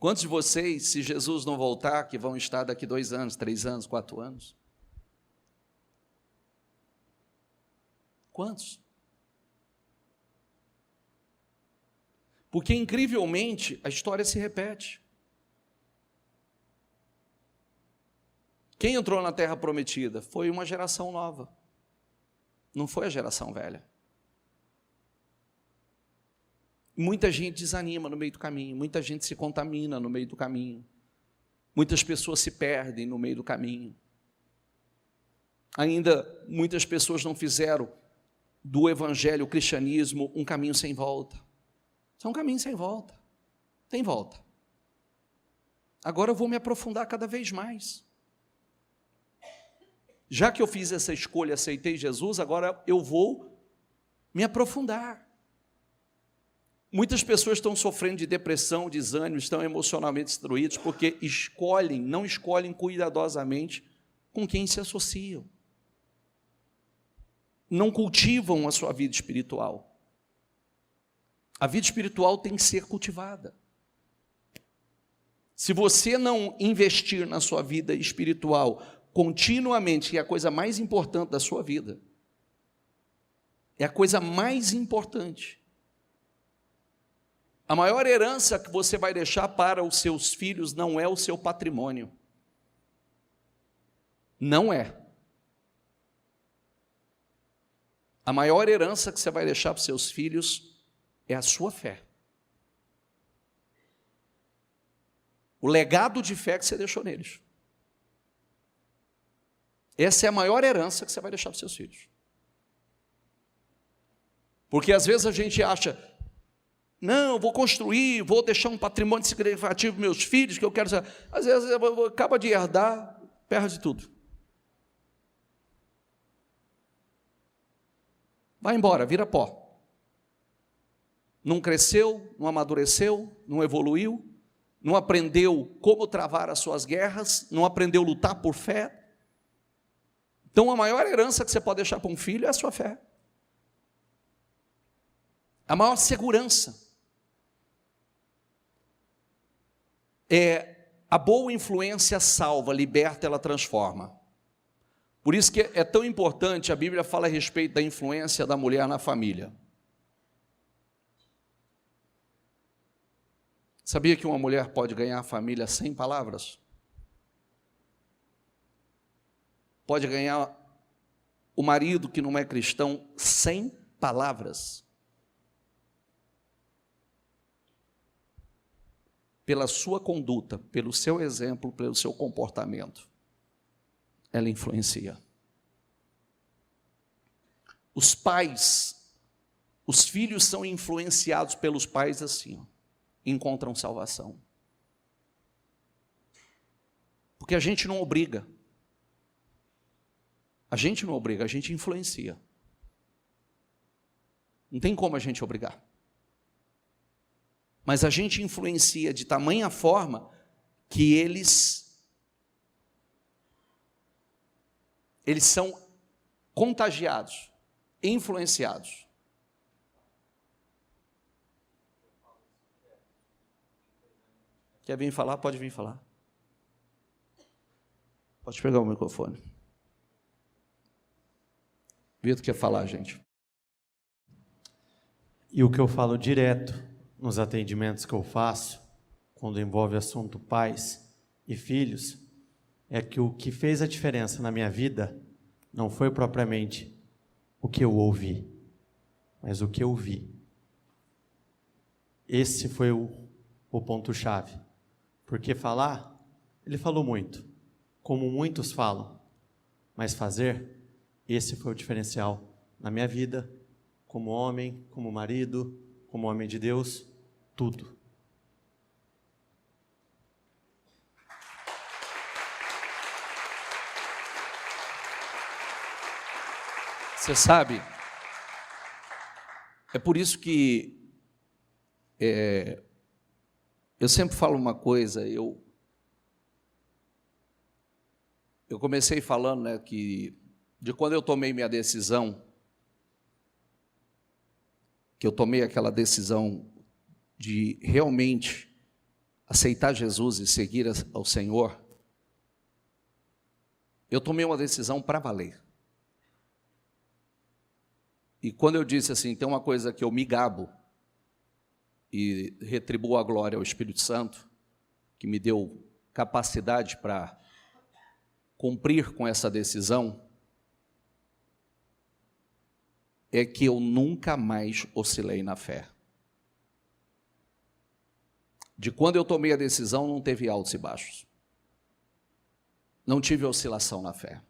Quantos de vocês, se Jesus não voltar, que vão estar daqui 2 anos, 3 anos, 4 anos? Quantos? Porque, incrivelmente, a história se repete. Quem entrou na Terra Prometida? Foi uma geração nova. Não foi a geração velha. Muita gente desanima no meio do caminho, muita gente se contamina no meio do caminho, muitas pessoas se perdem no meio do caminho. Ainda muitas pessoas não fizeram do evangelho, o cristianismo, um caminho sem volta. É um caminho sem volta, tem volta. Agora eu vou me aprofundar cada vez mais. Já que eu fiz essa escolha, aceitei Jesus, agora eu vou me aprofundar. Muitas pessoas estão sofrendo de depressão, desânimo, estão emocionalmente destruídos, porque não escolhem cuidadosamente com quem se associam. Não cultivam a sua vida espiritual. A vida espiritual tem que ser cultivada. Se você não investir na sua vida espiritual continuamente, que é a coisa mais importante da sua vida, é a coisa mais importante. A maior herança que você vai deixar para os seus filhos não é o seu patrimônio. Não é. A maior herança que você vai deixar para os seus filhos é a sua fé. O legado de fé que você deixou neles. Essa é a maior herança que você vai deixar para os seus filhos. Porque às vezes a gente acha, não, vou construir, vou deixar um patrimônio significativo para meus filhos, que eu quero... Às vezes acaba de herdar, perde tudo. Vai embora, vira pó. Não cresceu, não amadureceu, não evoluiu, não aprendeu como travar as suas guerras, não aprendeu a lutar por fé. Então a maior herança que você pode deixar para um filho é a sua fé. A maior segurança é a boa influência salva, liberta, ela transforma. Por isso que é tão importante, a Bíblia fala a respeito da influência da mulher na família. Sabia que uma mulher pode ganhar a família sem palavras? Pode ganhar o marido que não é cristão sem palavras. Pela sua conduta, pelo seu exemplo, pelo seu comportamento, ela influencia. Os pais, os filhos são influenciados pelos pais assim, encontram salvação. Porque a gente não obriga. A gente não obriga, a gente influencia. Não tem como a gente obrigar. Mas a gente influencia de tamanha forma que eles são contagiados, influenciados. Quer vir falar? Pode vir falar. Pode pegar o microfone. Vitor quer falar, gente. E o que eu falo direto nos atendimentos que eu faço, quando envolve assunto pais e filhos, é que o que fez a diferença na minha vida não foi propriamente o que eu ouvi, mas o que eu vi. Esse foi o ponto-chave. Porque falar, ele falou muito, como muitos falam, mas fazer, esse foi o diferencial na minha vida, como homem, como marido, como homem de Deus, tudo. Você sabe, é por isso que eu sempre falo uma coisa, eu comecei falando, né, que de quando eu tomei minha decisão, que eu tomei aquela decisão de realmente aceitar Jesus e seguir ao Senhor, eu tomei uma decisão para valer. E quando eu disse assim, tem uma coisa que eu me gabo e retribuo a glória ao Espírito Santo, que me deu capacidade para cumprir com essa decisão, é que eu nunca mais oscilei na fé. De quando eu tomei a decisão, não teve altos e baixos. Não tive oscilação na fé.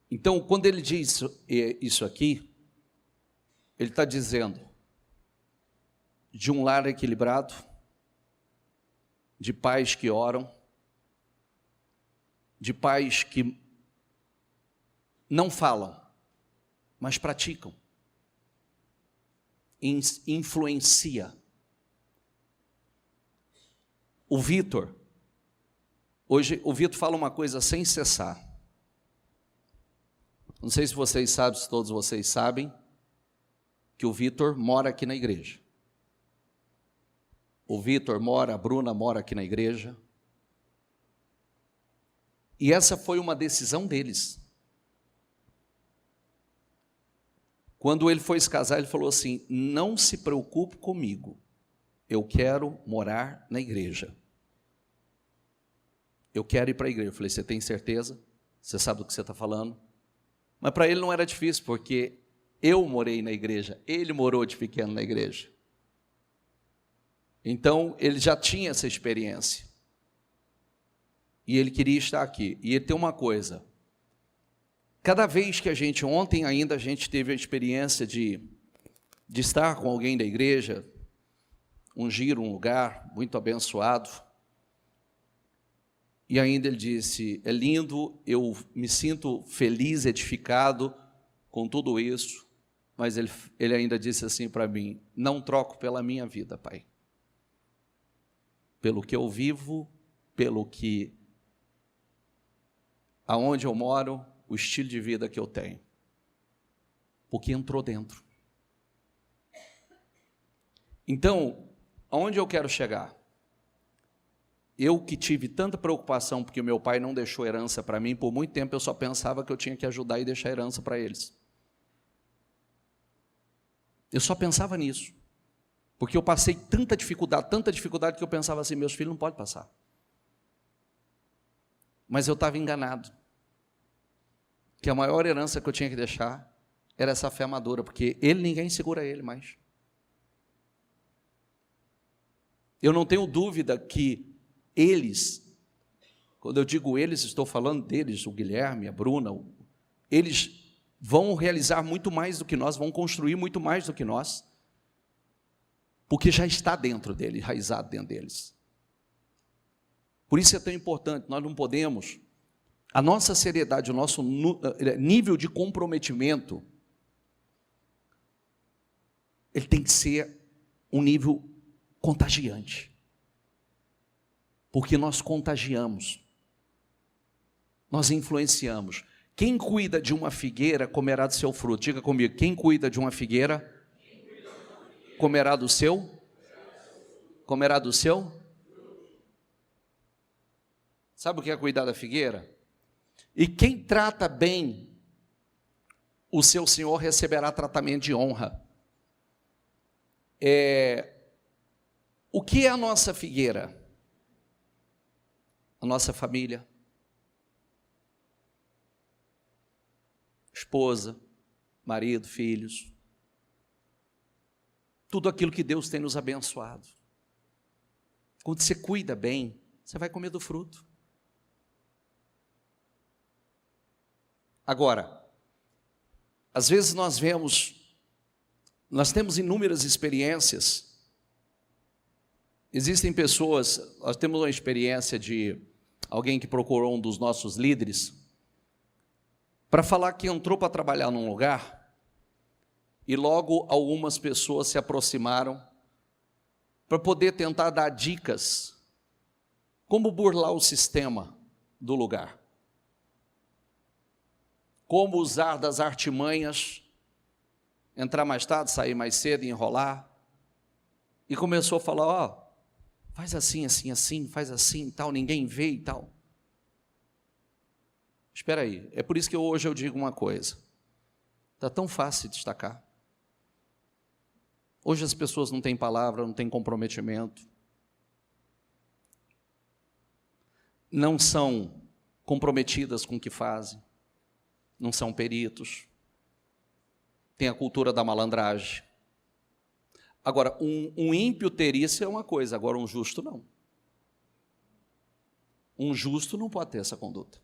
Então, quando ele diz isso aqui, ele está dizendo de um lar equilibrado, de pais que oram, de pais que não falam, mas praticam, influencia. O Vitor, hoje o Vitor fala uma coisa sem cessar. Não sei se vocês sabem, se todos vocês sabem, que o Vitor mora aqui na igreja. O Vitor mora, a Bruna mora aqui na igreja. E essa foi uma decisão deles. Quando ele foi se casar, ele falou assim: não se preocupe comigo, eu quero morar na igreja. Eu quero ir para a igreja. Eu falei: você tem certeza? Você sabe do que você está falando? Mas para ele não era difícil, porque eu morei na igreja, ele morou de pequeno na igreja. Então, ele já tinha essa experiência. E ele queria estar aqui. E tem uma coisa, cada vez que ontem ainda a gente teve a experiência de estar com alguém da igreja, ungir um lugar muito abençoado, e ainda ele disse: é lindo, eu me sinto feliz, edificado com tudo isso, mas ele ainda disse assim para mim: não troco pela minha vida, pai. Pelo que eu vivo, aonde eu moro, o estilo de vida que eu tenho. Porque entrou dentro. Então, aonde eu quero chegar? Eu que tive tanta preocupação porque o meu pai não deixou herança para mim, por muito tempo eu só pensava que eu tinha que ajudar e deixar herança para eles. Eu só pensava nisso. Porque eu passei tanta dificuldade que eu pensava assim: meus filhos não podem passar. Mas eu estava enganado. Que a maior herança que eu tinha que deixar era essa fé madura, porque ninguém segura ele mais. Eu não tenho dúvida que eles, quando eu digo eles, estou falando deles, o Guilherme, a Bruna, eles vão realizar muito mais do que nós, vão construir muito mais do que nós, porque já está dentro deles, enraizado dentro deles. Por isso é tão importante, nós não podemos, a nossa seriedade, o nosso nível de comprometimento, ele tem que ser um nível contagiante, porque nós contagiamos, nós influenciamos. Quem cuida de uma figueira comerá do seu fruto. Diga comigo: quem cuida de uma figueira comerá do seu? Comerá do seu? Sabe o que é cuidar da figueira? E quem trata bem o seu senhor receberá tratamento de honra. O que é a nossa figueira? A nossa família, esposa, marido, filhos, tudo aquilo que Deus tem nos abençoado. Quando você cuida bem, você vai comer do fruto. Agora, às vezes nós temos inúmeras experiências. Existem pessoas, nós temos uma experiência de alguém que procurou um dos nossos líderes para falar que entrou para trabalhar num lugar e logo algumas pessoas se aproximaram para poder tentar dar dicas como burlar o sistema do lugar, como usar das artimanhas, entrar mais tarde, sair mais cedo, enrolar, e começou a falar: faz assim, assim, assim, faz assim, tal, ninguém vê e tal. Espera aí, é por isso que hoje eu digo uma coisa, está tão fácil destacar. Hoje as pessoas não têm palavra, não têm comprometimento, não são comprometidas com o que fazem, não são peritos, tem a cultura da malandragem. Agora, um ímpio ter isso é uma coisa, agora um justo não. Um justo não pode ter essa conduta.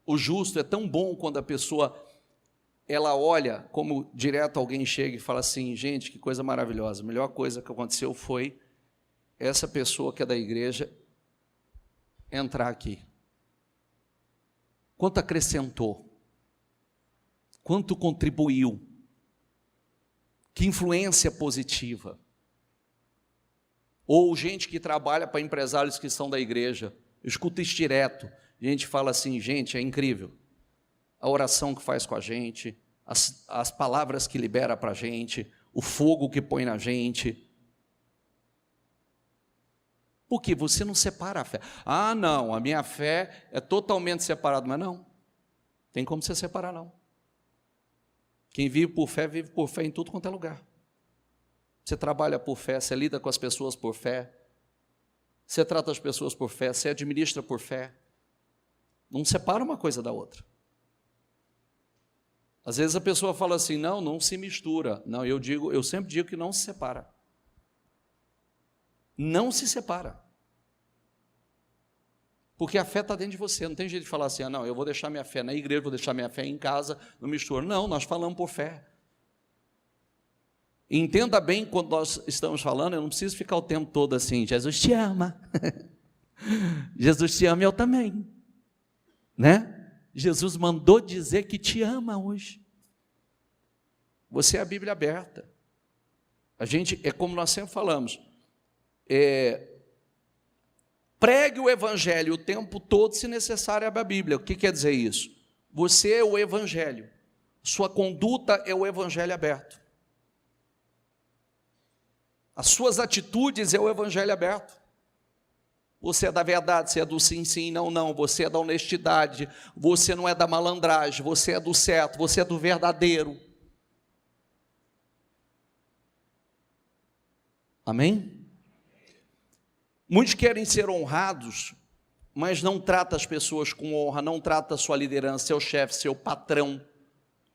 O justo é tão bom quando a pessoa, ela olha, como direto alguém chega e fala assim: gente, que coisa maravilhosa, a melhor coisa que aconteceu foi essa pessoa que é da igreja entrar aqui. Quanto acrescentou, quanto contribuiu, que influência positiva. Ou gente que trabalha para empresários que são da igreja, eu escuto isso direto, a gente fala assim: gente, é incrível, a oração que faz com a gente, as palavras que libera para a gente, o fogo que põe na gente. Porque você não separa a fé. Ah, não, a minha fé é totalmente separada. Mas não, tem como você separar, não. Quem vive por fé em tudo quanto é lugar. Você trabalha por fé, você lida com as pessoas por fé, você trata as pessoas por fé, você administra por fé. Não separa uma coisa da outra. Às vezes a pessoa fala assim, não se mistura. Não, eu sempre digo que não se separa. Não se separa. Porque a fé está dentro de você. Não tem jeito de falar assim, eu vou deixar minha fé na igreja, vou deixar minha fé em casa, não mistura. Não, nós falamos por fé. Entenda bem quando nós estamos falando, eu não preciso ficar o tempo todo assim, Jesus te ama. Jesus te ama, eu também. Né? Jesus mandou dizer que te ama hoje. Você é a Bíblia aberta. A gente, é como nós sempre falamos, pregue o Evangelho o tempo todo, se necessário, abra a Bíblia. O que quer dizer isso? Você é o Evangelho. Sua conduta é o Evangelho aberto. As suas atitudes é o Evangelho aberto. Você é da verdade, você é do sim, sim, não, não. Você é da honestidade, você não é da malandragem, você é do certo, você é do verdadeiro. Amém? Muitos querem ser honrados, mas não trata as pessoas com honra, não trata a sua liderança, seu chefe, seu patrão.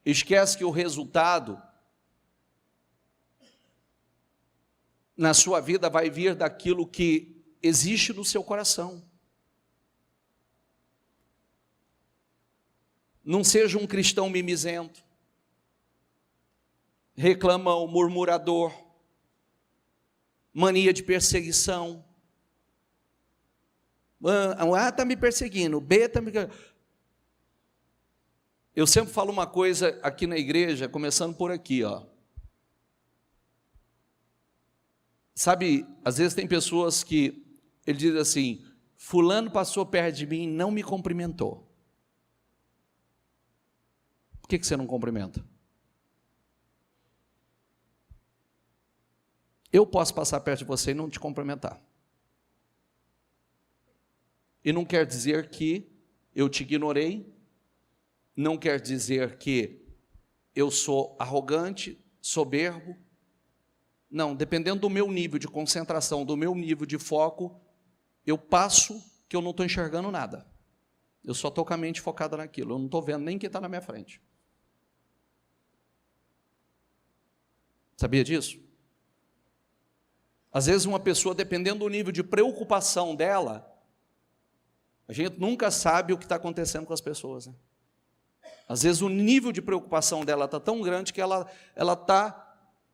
Esquece que o resultado na sua vida vai vir daquilo que existe no seu coração. Não seja um cristão mimizento, reclamão, murmurador, mania de perseguição. A está me perseguindo, B está me... Eu sempre falo uma coisa aqui na igreja, começando por aqui, ó. Sabe, às vezes tem pessoas que ele diz assim, fulano passou perto de mim e não me cumprimentou. Por que você não cumprimenta? Eu posso passar perto de você e não te cumprimentar. E não quer dizer que eu te ignorei, não quer dizer que eu sou arrogante, soberbo. Não, dependendo do meu nível de concentração, do meu nível de foco, eu passo que eu não estou enxergando nada. Eu só estou com a mente focada naquilo, eu não estou vendo nem quem está na minha frente. Sabia disso? Às vezes uma pessoa, dependendo do nível de preocupação dela, a gente nunca sabe o que está acontecendo com as pessoas, né? Às vezes o nível de preocupação dela está tão grande que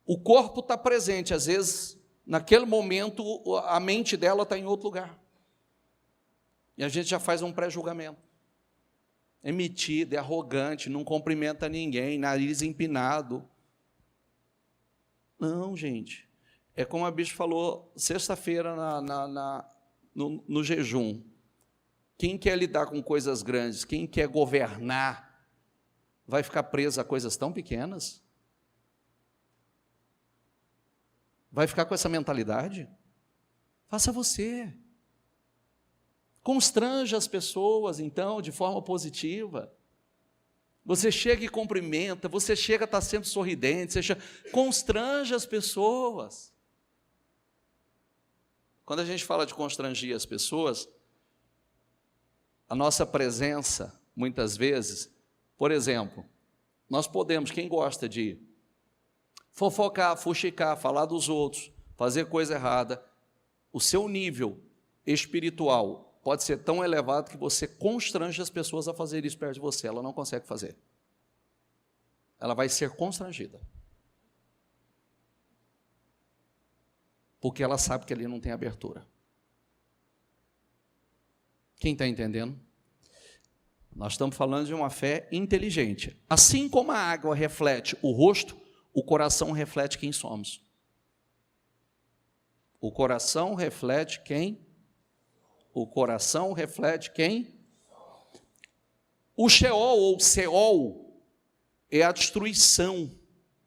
o corpo está presente, às vezes, naquele momento, a mente dela está em outro lugar. E a gente já faz um pré-julgamento. É metido, é arrogante, não cumprimenta ninguém, nariz empinado. Não, gente. É como a bicha falou sexta-feira no jejum. Quem quer lidar com coisas grandes, quem quer governar, vai ficar preso a coisas tão pequenas? Vai ficar com essa mentalidade? Faça você. Constranja as pessoas, então, de forma positiva. Você chega e cumprimenta, você chega a estar sempre sorridente, constranja as pessoas. Quando a gente fala de constranger as pessoas, a nossa presença, muitas vezes, por exemplo, nós podemos, quem gosta de fofocar, fuxicar, falar dos outros, fazer coisa errada, o seu nível espiritual pode ser tão elevado que você constrange as pessoas a fazer isso perto de você, ela não consegue fazer. Ela vai ser constrangida. Porque ela sabe que ali não tem abertura. Quem está entendendo? Nós estamos falando de uma fé inteligente. Assim como a água reflete o rosto, o coração reflete quem somos. O coração reflete quem? O coração reflete quem? O Sheol ou Seol é a destruição.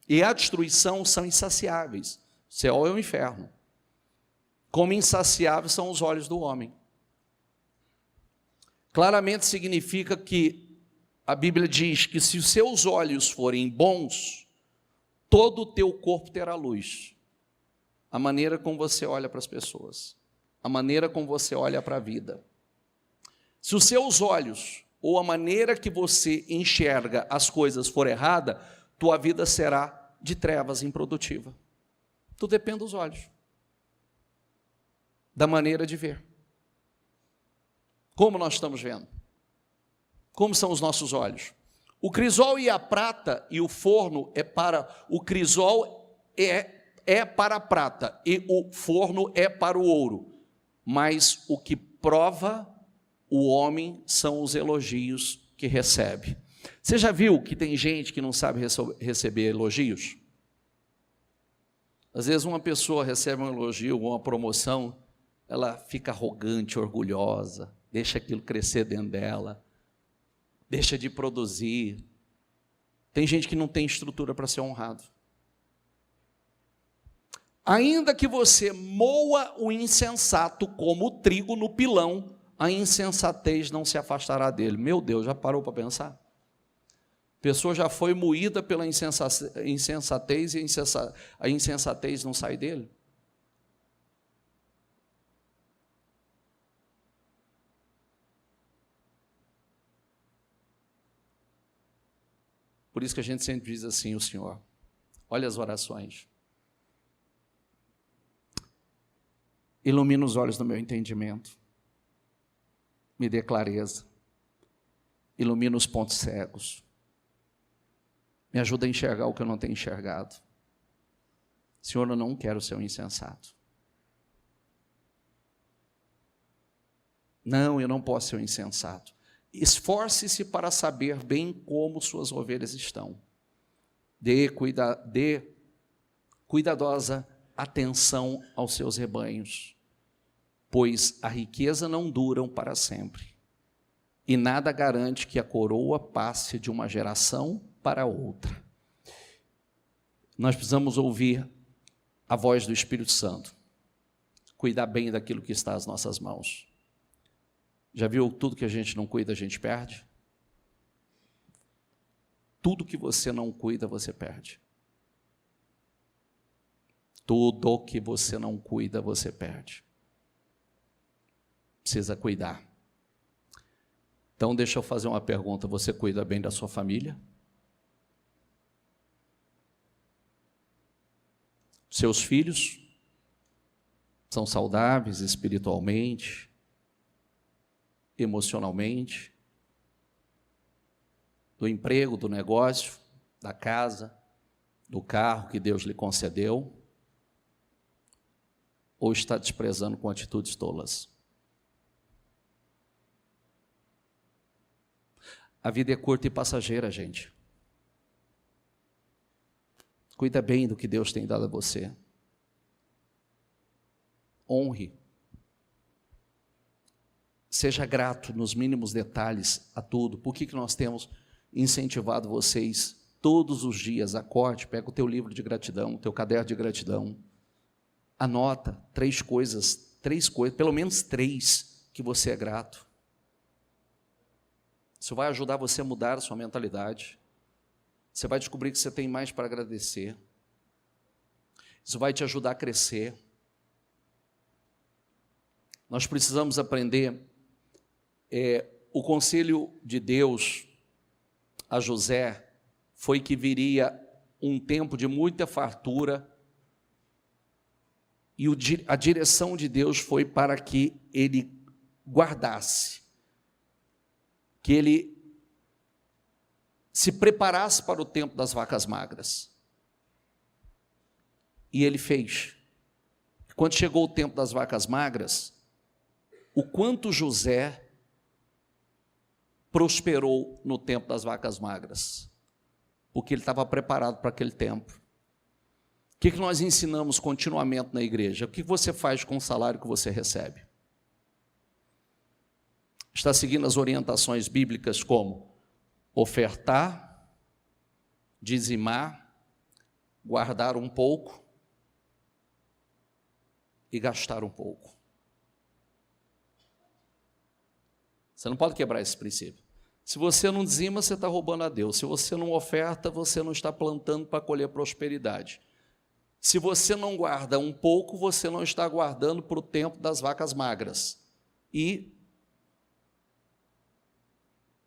E a destruição são insaciáveis. O céu é o inferno. Como insaciáveis são os olhos do homem. Claramente significa que a Bíblia diz que se os seus olhos forem bons, todo o teu corpo terá luz. A maneira como você olha para as pessoas, a maneira como você olha para a vida. Se os seus olhos, ou a maneira que você enxerga as coisas for errada, tua vida será de trevas, improdutiva. Tudo depende dos olhos, da maneira de ver. Como nós estamos vendo? Como são os nossos olhos? O crisol e a prata e o forno é para... O crisol é para a prata e o forno é para o ouro. Mas o que prova o homem são os elogios que recebe. Você já viu que tem gente que não sabe receber elogios? Às vezes uma pessoa recebe um elogio, uma promoção, ela fica arrogante, orgulhosa, deixa aquilo crescer dentro dela, deixa de produzir. Tem gente que não tem estrutura para ser honrado. Ainda que você moa o insensato como o trigo no pilão, a insensatez não se afastará dele. Meu Deus, já parou para pensar? A pessoa já foi moída pela insensatez e a insensatez não sai dele? Por isso que a gente sempre diz assim, o Senhor, olha as orações. Ilumina os olhos do meu entendimento. Me dê clareza. Ilumina os pontos cegos. Me ajuda a enxergar o que eu não tenho enxergado. Senhor, eu não quero ser um insensato. Não, eu não posso ser um insensato. Esforce-se para saber bem como suas ovelhas estão. Dê cuidadosa atenção aos seus rebanhos, pois a riqueza não dura para sempre, e nada garante que a coroa passe de uma geração para outra. Nós precisamos ouvir a voz do Espírito Santo, cuidar bem daquilo que está às nossas mãos. Já viu tudo que a gente não cuida, a gente perde? Tudo que você não cuida, você perde. Tudo que você não cuida, você perde. Precisa cuidar. Então, deixa eu fazer uma pergunta. Você cuida bem da sua família? Seus filhos são saudáveis espiritualmente, emocionalmente? Do emprego, do negócio, da casa, do carro que Deus lhe concedeu? Ou está desprezando com atitudes tolas? A vida é curta e passageira, gente. Cuida bem do que Deus tem dado a você. Honre. Seja grato nos mínimos detalhes a tudo. Por que nós temos incentivado vocês todos os dias? Acorde, pega o teu livro de gratidão, o teu caderno de gratidão. Anota 3 coisas, pelo menos 3 que você é grato. Isso vai ajudar você a mudar a sua mentalidade. Você vai descobrir que você tem mais para agradecer. Isso vai te ajudar a crescer. Nós precisamos aprender. O conselho de Deus a José foi que viria um tempo de muita fartura, e a direção de Deus foi para que ele guardasse, que ele se preparasse para o tempo das vacas magras. E ele fez. Quando chegou o tempo das vacas magras, o quanto José prosperou no tempo das vacas magras, porque ele estava preparado para aquele tempo. O que nós ensinamos continuamente na igreja? O que você faz com o salário que você recebe? Está seguindo as orientações bíblicas como ofertar, dizimar, guardar um pouco e gastar um pouco. Você não pode quebrar esse princípio. Se você não dizima, você está roubando a Deus. Se você não oferta, você não está plantando para colher prosperidade. Se você não guarda um pouco, você não está guardando para o tempo das vacas magras. E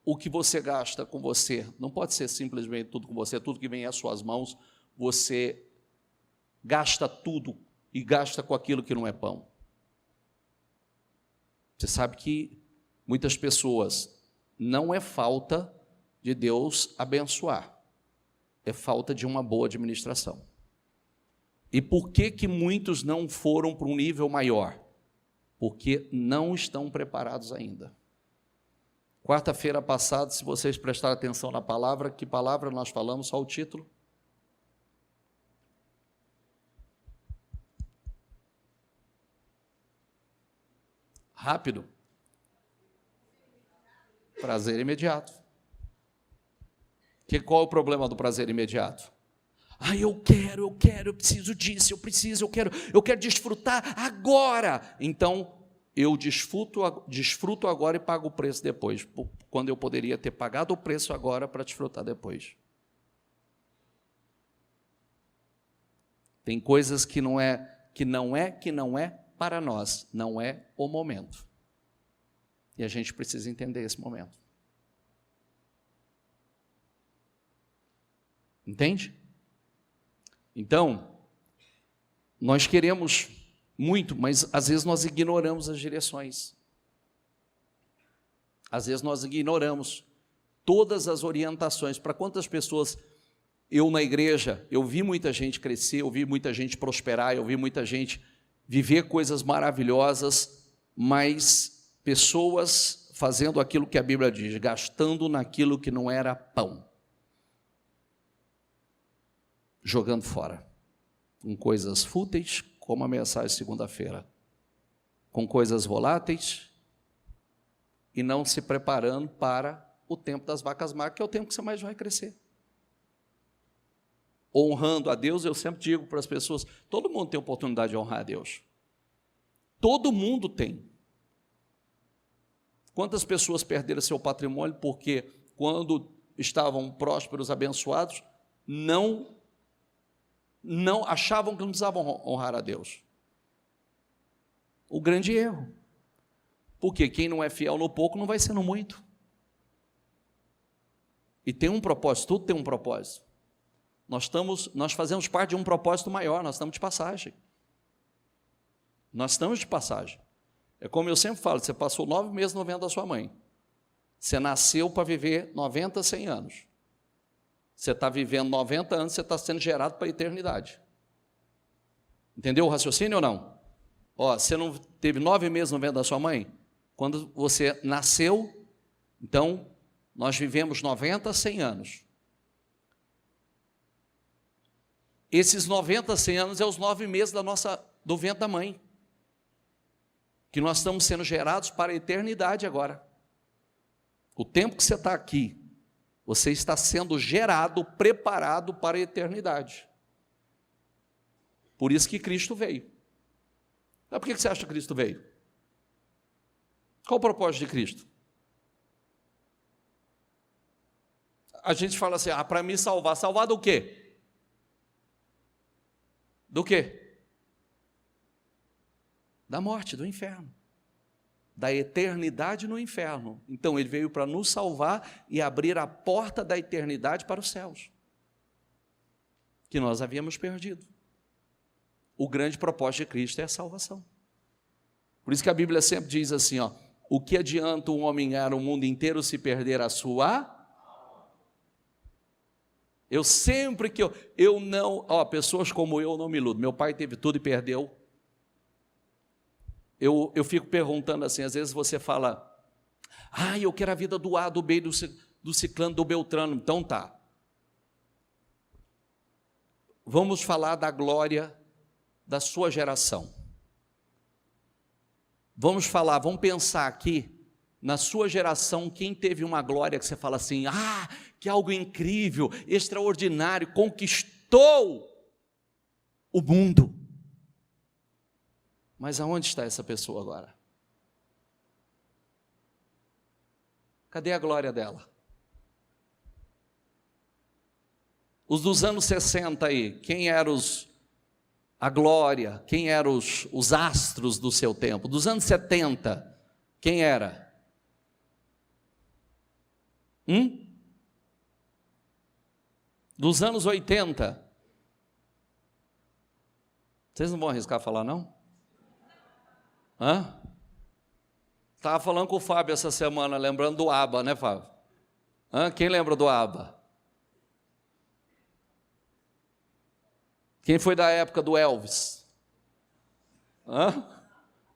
o que você gasta com você, não pode ser simplesmente tudo com você, tudo que vem às suas mãos, você gasta tudo e gasta com aquilo que não é pão. Você sabe que muitas pessoas, não é falta de Deus abençoar, é falta de uma boa administração. E por que muitos não foram para um nível maior? Porque não estão preparados ainda. Quarta-feira passada, se vocês prestarem atenção na palavra, que palavra nós falamos? Só o título. Rápido. Prazer imediato. Qual é o problema do prazer imediato? Eu quero, eu preciso disso, eu quero desfrutar agora. Então, eu desfruto agora e pago o preço depois, quando eu poderia ter pagado o preço agora para desfrutar depois. Tem coisas que não é para nós, não é o momento. E a gente precisa entender esse momento. Entende? Então, nós queremos muito, mas às vezes nós ignoramos as direções. Às vezes nós ignoramos todas as orientações. Para quantas pessoas eu na igreja, eu vi muita gente crescer, eu vi muita gente prosperar, eu vi muita gente viver coisas maravilhosas, mas pessoas fazendo aquilo que a Bíblia diz, gastando naquilo que não era pão. Jogando fora. Com coisas fúteis, como a mensagem de segunda-feira. Com coisas voláteis e não se preparando para o tempo das vacas magras, que é o tempo que você mais vai crescer. Honrando a Deus, eu sempre digo para as pessoas, todo mundo tem oportunidade de honrar a Deus. Todo mundo tem. Quantas pessoas perderam seu patrimônio porque, quando estavam prósperos, abençoados, não achavam que não precisavam honrar a Deus? O grande erro. Porque quem não é fiel no pouco não vai ser no muito. E tem um propósito, tudo tem um propósito. Nós fazemos parte de um propósito maior, nós estamos de passagem. Nós estamos de passagem. É como eu sempre falo, você passou 9 meses no ventre da sua mãe. Você nasceu para viver 90, 100 anos. Você está vivendo 90 anos, você está sendo gerado para a eternidade. Entendeu o raciocínio ou não? Você não teve 9 meses no ventre da sua mãe? Quando você nasceu, então, nós vivemos 90, 100 anos. Esses 90, 100 anos é os 9 meses do ventre da mãe. Que nós estamos sendo gerados para a eternidade agora. O tempo que você está aqui, você está sendo gerado, preparado para a eternidade. Por isso que Cristo veio. Mas por que você acha que Cristo veio? Qual o propósito de Cristo? A gente fala assim, para me salvar. Salvar do quê? Do quê? Da morte, do inferno. Da eternidade no inferno. Então, ele veio para nos salvar e abrir a porta da eternidade para os céus, que nós havíamos perdido. O grande propósito de Cristo é a salvação. Por isso que a Bíblia sempre diz assim, o que adianta um homem ganhar o mundo inteiro se perder a sua? Eu sempre que eu não, pessoas como eu não me iludo. Meu pai teve tudo e perdeu. Eu fico perguntando assim, às vezes você fala, eu quero a vida do A, do B, do ciclano, do beltrano. Então tá. Vamos falar da glória da sua geração. Vamos pensar aqui na sua geração, quem teve uma glória que você fala assim, que algo incrível, extraordinário, conquistou o mundo. Mas aonde está essa pessoa agora? Cadê a glória dela? Os dos anos 60 aí, quem eram a glória, quem eram os astros do seu tempo? Dos anos 70, quem era? Dos anos 80. Vocês não vão arriscar falar, não? Estava falando com o Fábio essa semana, lembrando do ABBA, né, Fábio? Quem lembra do ABBA? Quem foi da época do Elvis?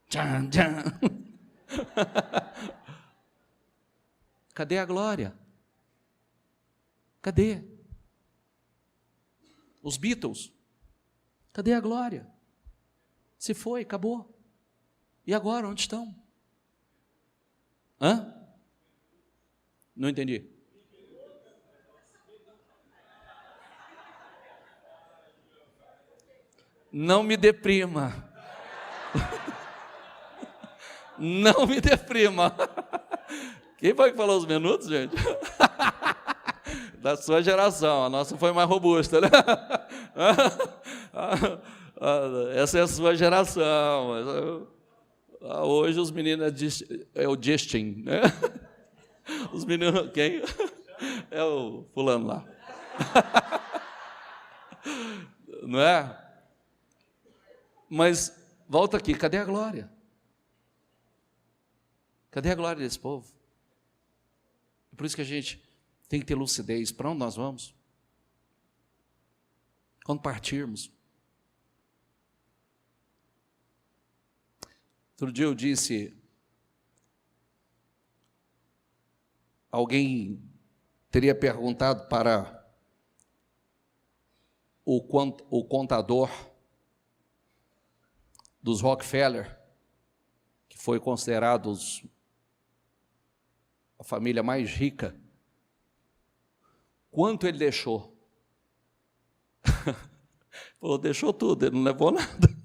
Tchan, tchan. Cadê a glória? Cadê? Os Beatles? Cadê a glória? Se foi, acabou. E agora, onde estão? Não entendi. Não me deprima. Não me deprima. Quem foi que falou os minutos, gente? Da sua geração, a nossa foi mais robusta, né? Essa é a sua geração. Hoje os meninos é o Justin, né? Os meninos, quem? É o fulano lá. Não é? Mas, volta aqui, cadê a glória? Cadê a glória desse povo? É por isso que a gente tem que ter lucidez. Para onde nós vamos? Quando partirmos. Outro dia eu disse, alguém teria perguntado para o contador dos Rockefeller, que foi considerado a família mais rica, quanto ele deixou? Falou, deixou tudo, ele não levou nada.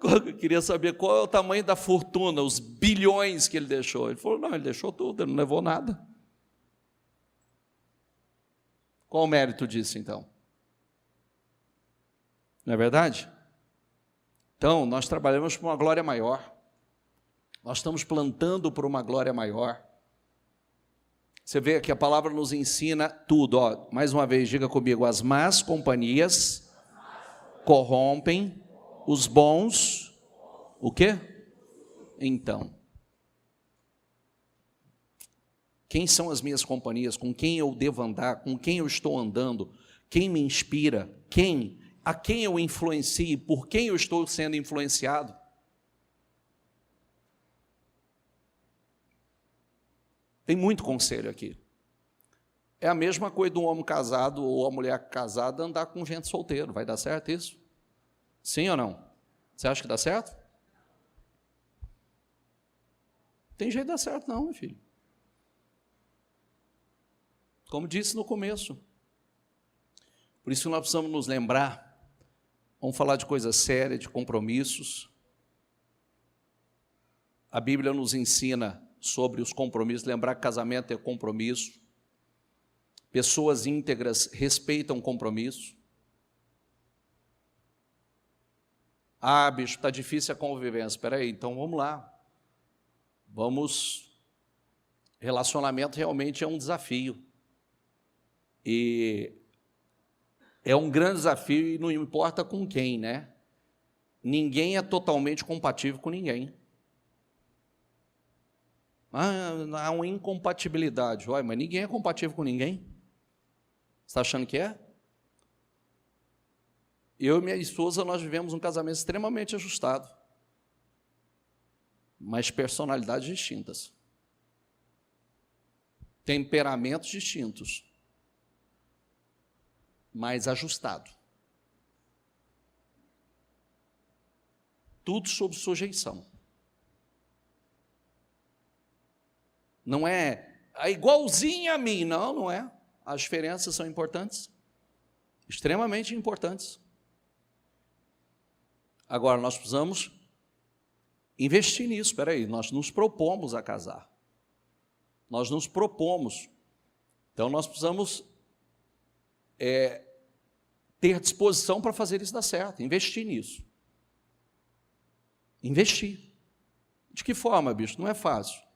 Eu queria saber qual é o tamanho da fortuna, os bilhões que ele deixou. Ele falou, não, ele deixou tudo, ele não levou nada. Qual o mérito disso, então? Não é verdade? Então, nós trabalhamos por uma glória maior. Nós estamos plantando por uma glória maior. Você vê que a palavra nos ensina tudo. Mais uma vez, diga comigo, as más companhias corrompem os bons, o quê? Então, quem são as minhas companhias? Com quem eu devo andar? Com quem eu estou andando? Quem me inspira? A quem eu influencio? Por quem eu estou sendo influenciado? Tem muito conselho aqui. É a mesma coisa de um homem casado ou a mulher casada andar com gente solteiro. Vai dar certo isso? Sim ou não? Você acha que dá certo? Tem jeito de dar certo não, meu filho. Como disse no começo. Por isso nós precisamos nos lembrar, vamos falar de coisa séria, de compromissos. A Bíblia nos ensina sobre os compromissos, lembrar que casamento é compromisso. Pessoas íntegras respeitam compromisso. Bicho, está difícil a convivência. Espera aí, então vamos lá. Relacionamento realmente é um desafio. E é um grande desafio e não importa com quem, né? Ninguém é totalmente compatível com ninguém. Há uma incompatibilidade. Mas ninguém é compatível com ninguém. Você está achando que é? Eu e minha esposa, nós vivemos um casamento extremamente ajustado, mas personalidades distintas, temperamentos distintos, mas ajustado. Tudo sob sujeição. Não é igualzinha a mim, não, não é. As diferenças são importantes, extremamente importantes. Agora, nós precisamos investir nisso. Espera aí, nós nos propomos a casar. Nós nos propomos. Então, nós precisamos ter disposição para fazer isso dar certo, investir nisso. Investir. De que forma, bicho? Não é fácil.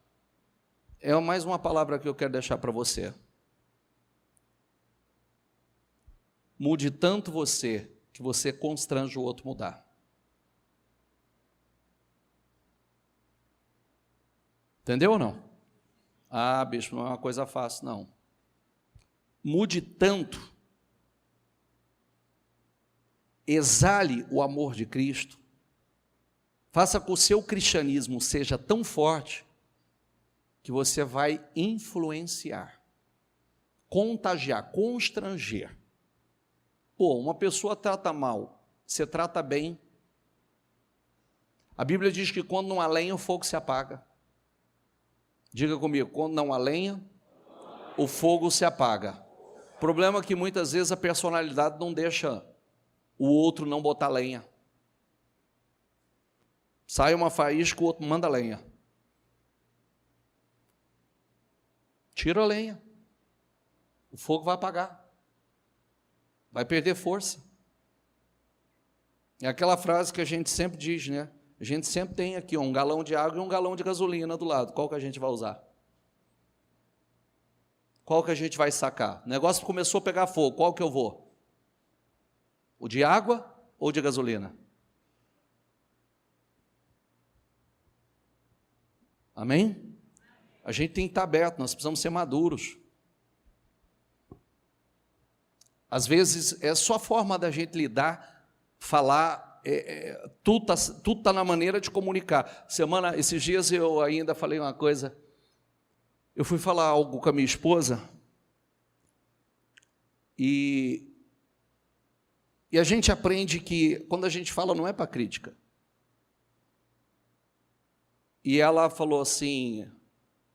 É mais uma palavra que eu quero deixar para você. Mude tanto você, que você constrange o outro a mudar. Entendeu ou não? Ah, bicho, não é uma coisa fácil, não. Mude tanto, exale o amor de Cristo, faça com que o seu cristianismo seja tão forte que você vai influenciar, contagiar, constranger. Pô, uma pessoa trata mal, você trata bem. A Bíblia diz que quando não há lenha, o fogo se apaga. Diga comigo, quando não há lenha, o fogo se apaga. O problema é que muitas vezes a personalidade não deixa o outro não botar lenha. Sai uma faísca, o outro manda lenha. Tira a lenha. O fogo vai apagar. Vai perder força. É aquela frase que a gente sempre diz, né? A gente sempre tem aqui um galão de água e um galão de gasolina do lado. Qual que a gente vai usar? Qual que a gente vai sacar? O negócio começou a pegar fogo, qual que eu vou? O de água ou de gasolina? Amém? A gente tem que estar aberto, nós precisamos ser maduros. Às vezes é só a forma da gente lidar, falar, tudo está na maneira de comunicar. Esses dias eu ainda falei uma coisa, eu fui falar algo com a minha esposa, e a gente aprende que quando a gente fala não é para crítica. E ela falou assim,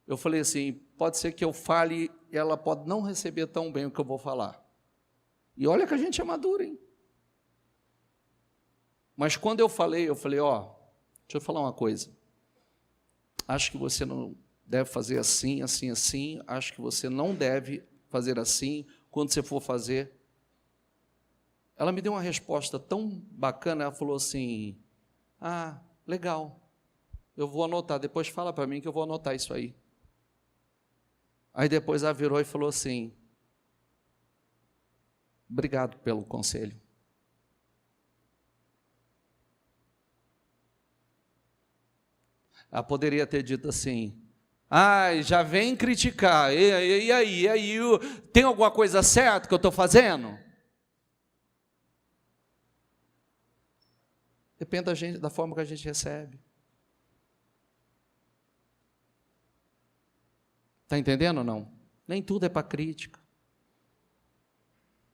eu falei assim, pode ser que eu fale, e ela pode não receber tão bem o que eu vou falar. E olha que a gente é maduro, hein? Mas quando eu falei, ó, deixa eu falar uma coisa. Acho que você não deve fazer assim, assim, assim. Acho que você não deve fazer assim. Quando você for fazer... Ela me deu uma resposta tão bacana, ela falou assim, ah, legal, eu vou anotar, depois fala para mim que eu vou anotar isso aí. Aí depois ela virou e falou assim, obrigado pelo conselho. Ela poderia ter dito assim, já vem criticar, e aí, tem alguma coisa certa que eu estou fazendo? Depende da forma que a gente recebe. Está entendendo ou não? Nem tudo é para crítica.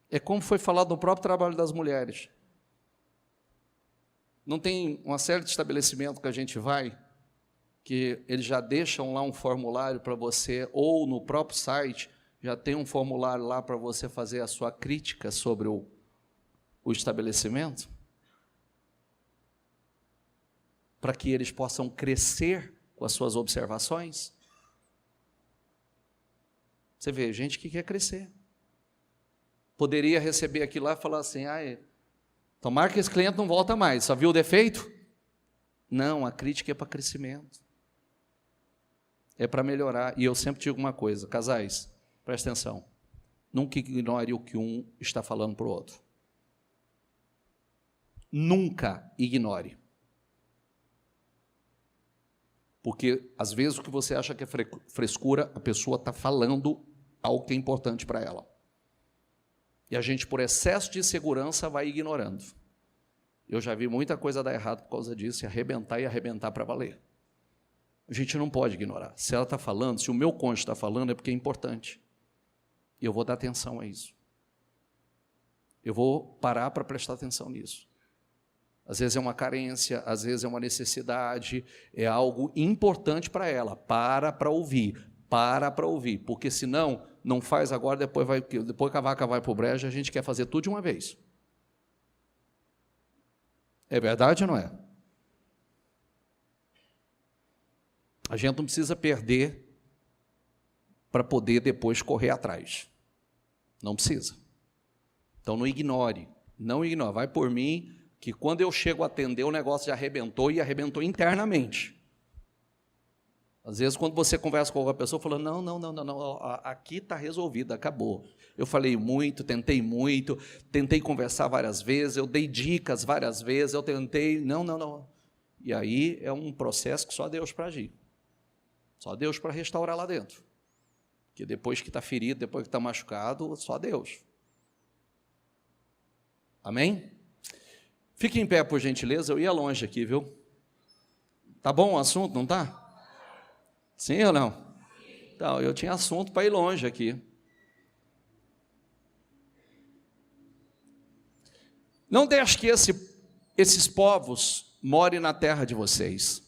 É como foi falado no próprio trabalho das mulheres. Não tem uma série de estabelecimentos que a gente vai, que eles já deixam lá um formulário para você, ou no próprio site, já tem um formulário lá para você fazer a sua crítica sobre o estabelecimento? Para que eles possam crescer com as suas observações? Você vê, gente que quer crescer. Poderia receber aquilo lá e falar assim, tomara que esse cliente não volta mais, só viu o defeito? Não, a crítica é para crescimento. É para melhorar. E eu sempre digo uma coisa, casais, presta atenção, nunca ignore o que um está falando para o outro. Nunca ignore. Porque, às vezes, o que você acha que é frescura, a pessoa está falando algo que é importante para ela. E a gente, por excesso de segurança, vai ignorando. Eu já vi muita coisa dar errado por causa disso, e arrebentar para valer. A gente não pode ignorar. Se ela está falando, se o meu cônjuge está falando, é porque é importante. E eu vou dar atenção a isso. Eu vou parar para prestar atenção nisso. Às vezes é uma carência, às vezes é uma necessidade, é algo importante para ela. Para ouvir, para ouvir, porque senão, não faz agora, depois que a vaca vai para o brejo, a gente quer fazer tudo de uma vez. É verdade ou não é? A gente não precisa perder para poder depois correr atrás. Não precisa. Então não ignore, vai por mim, que quando eu chego a atender, o negócio já arrebentou e arrebentou internamente. Às vezes, quando você conversa com alguma pessoa, fala, não, aqui está resolvido, acabou. Eu falei muito, tentei conversar várias vezes, eu dei dicas várias vezes, eu tentei, não. E aí é um processo que só Deus para agir. Só Deus para restaurar lá dentro. Porque depois que está ferido, depois que está machucado, só Deus. Amém? Fique em pé, por gentileza, eu ia longe aqui, viu? Tá bom o assunto, não tá? Sim ou não? Então, eu tinha assunto para ir longe aqui. Não deixe que esses povos morem na terra de vocês.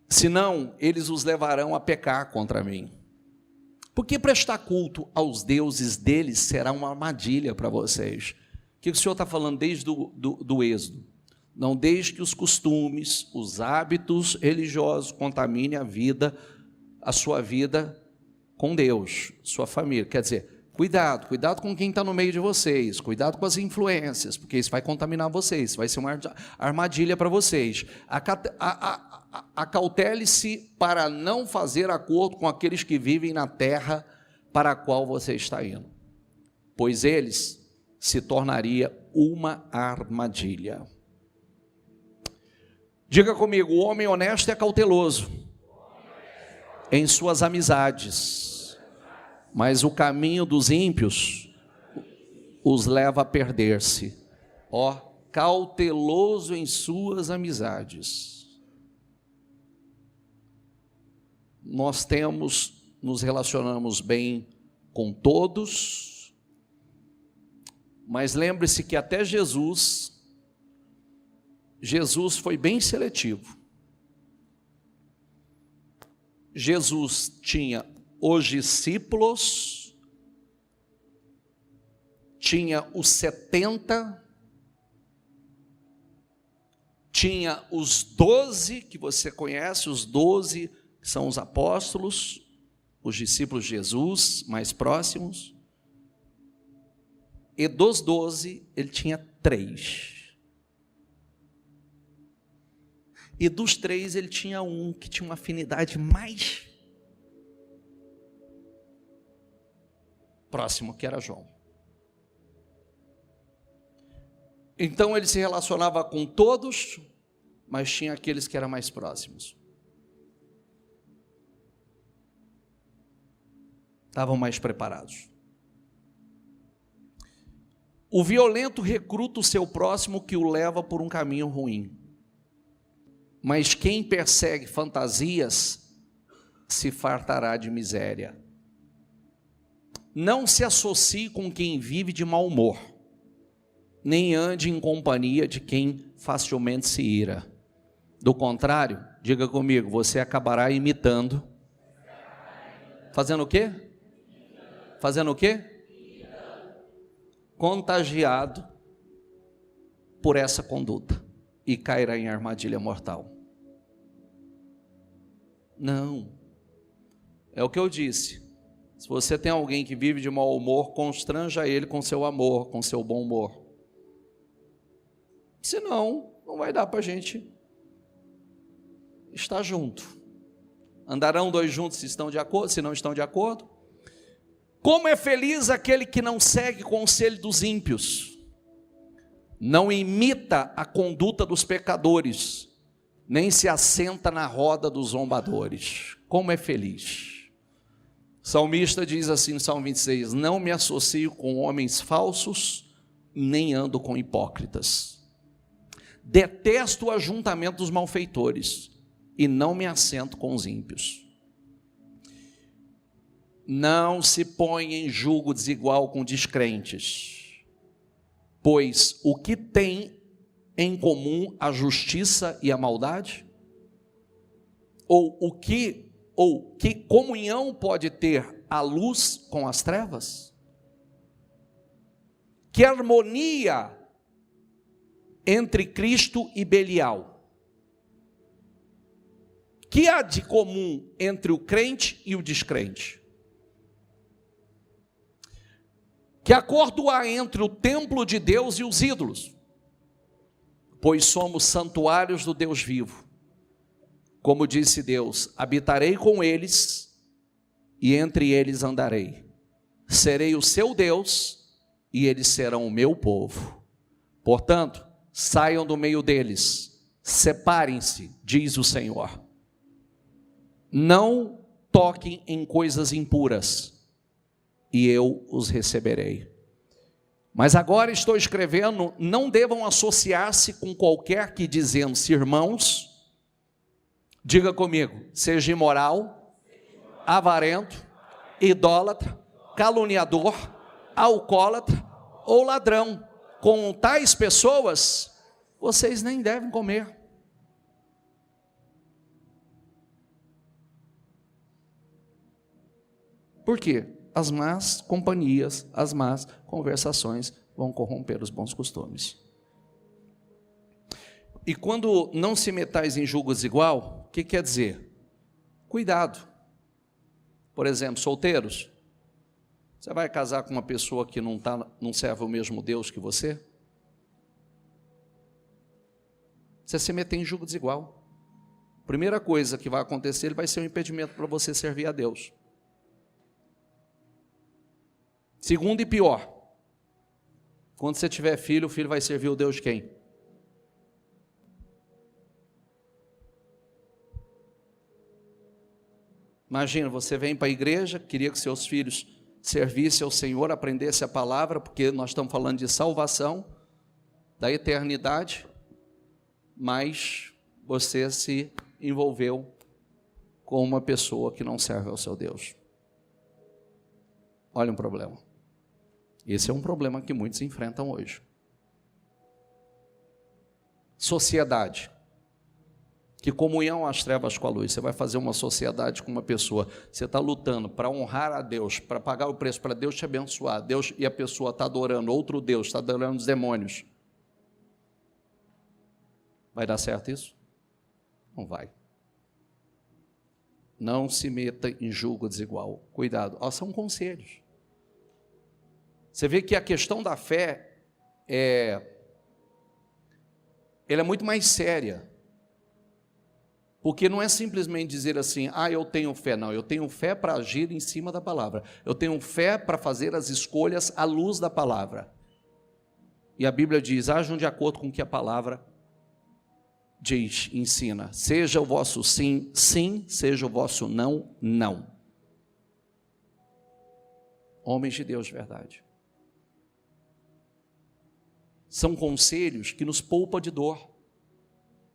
Senão, eles os levarão a pecar contra mim. Porque prestar culto aos deuses deles será uma armadilha para vocês. O que o Senhor está falando desde do Êxodo? Não deixe que os costumes, os hábitos religiosos contaminem a sua vida com Deus, sua família. Quer dizer, cuidado com quem está no meio de vocês, cuidado com as influências, porque isso vai contaminar vocês, vai ser uma armadilha para vocês. Acautele-se para não fazer acordo com aqueles que vivem na terra para a qual você está indo, pois eles se tornaria uma armadilha. Diga comigo, o homem honesto é cauteloso em suas amizades, mas o caminho dos ímpios os leva a perder-se. Cauteloso em suas amizades. Nós nos relacionamos bem com todos, mas lembre-se que até Jesus foi bem seletivo. Jesus tinha os discípulos, tinha os 70, tinha os 12, que você conhece, os 12 que são os apóstolos, os discípulos de Jesus mais próximos, e dos 12 ele tinha 3. E dos 3 ele tinha um que tinha uma afinidade mais próximo, que era João. Então ele se relacionava com todos, mas tinha aqueles que eram mais próximos. Estavam mais preparados. O violento recruta o seu próximo, que o leva por um caminho ruim. Mas quem persegue fantasias se fartará de miséria. Não se associe com quem vive de mau humor, nem ande em companhia de quem facilmente se ira. Do contrário, diga comigo, você acabará imitando. Fazendo o quê? Fazendo o quê? Contagiado por essa conduta e cairá em armadilha mortal. Não. É o que eu disse. Se você tem alguém que vive de mau humor, constranja ele com seu amor, com seu bom humor. Senão, não vai dar para a gente estar junto. Andarão 2 juntos se estão de acordo, se não estão de acordo? Como é feliz aquele que não segue o conselho dos ímpios, não imita a conduta dos pecadores, nem se assenta na roda dos zombadores. Como é feliz. O salmista diz assim no Salmo 26, não me associo com homens falsos, nem ando com hipócritas. Detesto o ajuntamento dos malfeitores, e não me assento com os ímpios. Não se põe em julgo desigual com descrentes, pois o que tem em comum a justiça e a maldade? Ou ou que comunhão pode ter a luz com as trevas? Que harmonia entre Cristo e Belial? Que há de comum entre o crente e o descrente? Que acordo há entre o templo de Deus e os ídolos? Pois somos santuários do Deus vivo. Como disse Deus, habitarei com eles e entre eles andarei. Serei o seu Deus e eles serão o meu povo. Portanto, saiam do meio deles, separem-se, diz o Senhor. Não toquem em coisas impuras, e eu os receberei. Mas agora estou escrevendo, não devam associar-se com qualquer que, dizendo-se irmãos, diga comigo, seja imoral, avarento, idólatra, caluniador, alcoólatra ou ladrão. Com tais pessoas, vocês nem devem comer. Por quê? As más companhias, as más conversações vão corromper os bons costumes. E quando não se metais em julgo desigual, o que quer dizer? Cuidado. Por exemplo, solteiros, você vai casar com uma pessoa que não serve o mesmo Deus que você? Você se meter em julgo desigual. Primeira coisa que vai acontecer, ele vai ser um impedimento para você servir a Deus. Segundo e pior, quando você tiver filho, o filho vai servir o Deus de quem? Imagina, você vem para a igreja, queria que seus filhos servissem ao Senhor, aprendessem a palavra, porque nós estamos falando de salvação, da eternidade, mas você se envolveu com uma pessoa que não serve ao seu Deus. Olha um problema. Esse é um problema que muitos enfrentam hoje. Sociedade. Que comunhão às trevas com a luz. Você vai fazer uma sociedade com uma pessoa, você está lutando para honrar a Deus, para pagar o preço, para Deus te abençoar, Deus, e a pessoa está adorando outro Deus, está adorando os demônios. Vai dar certo isso? Não vai. Não se meta em julgo desigual. Cuidado. São conselhos. Você vê que a questão da fé ela é muito mais séria. Porque não é simplesmente dizer assim, eu tenho fé. Não, eu tenho fé para agir em cima da palavra. Eu tenho fé para fazer as escolhas à luz da palavra. E a Bíblia diz, ajam de acordo com o que a palavra diz, ensina. Seja o vosso sim, sim, seja o vosso não, não. Homens de Deus de verdade. São conselhos que nos poupam de dor,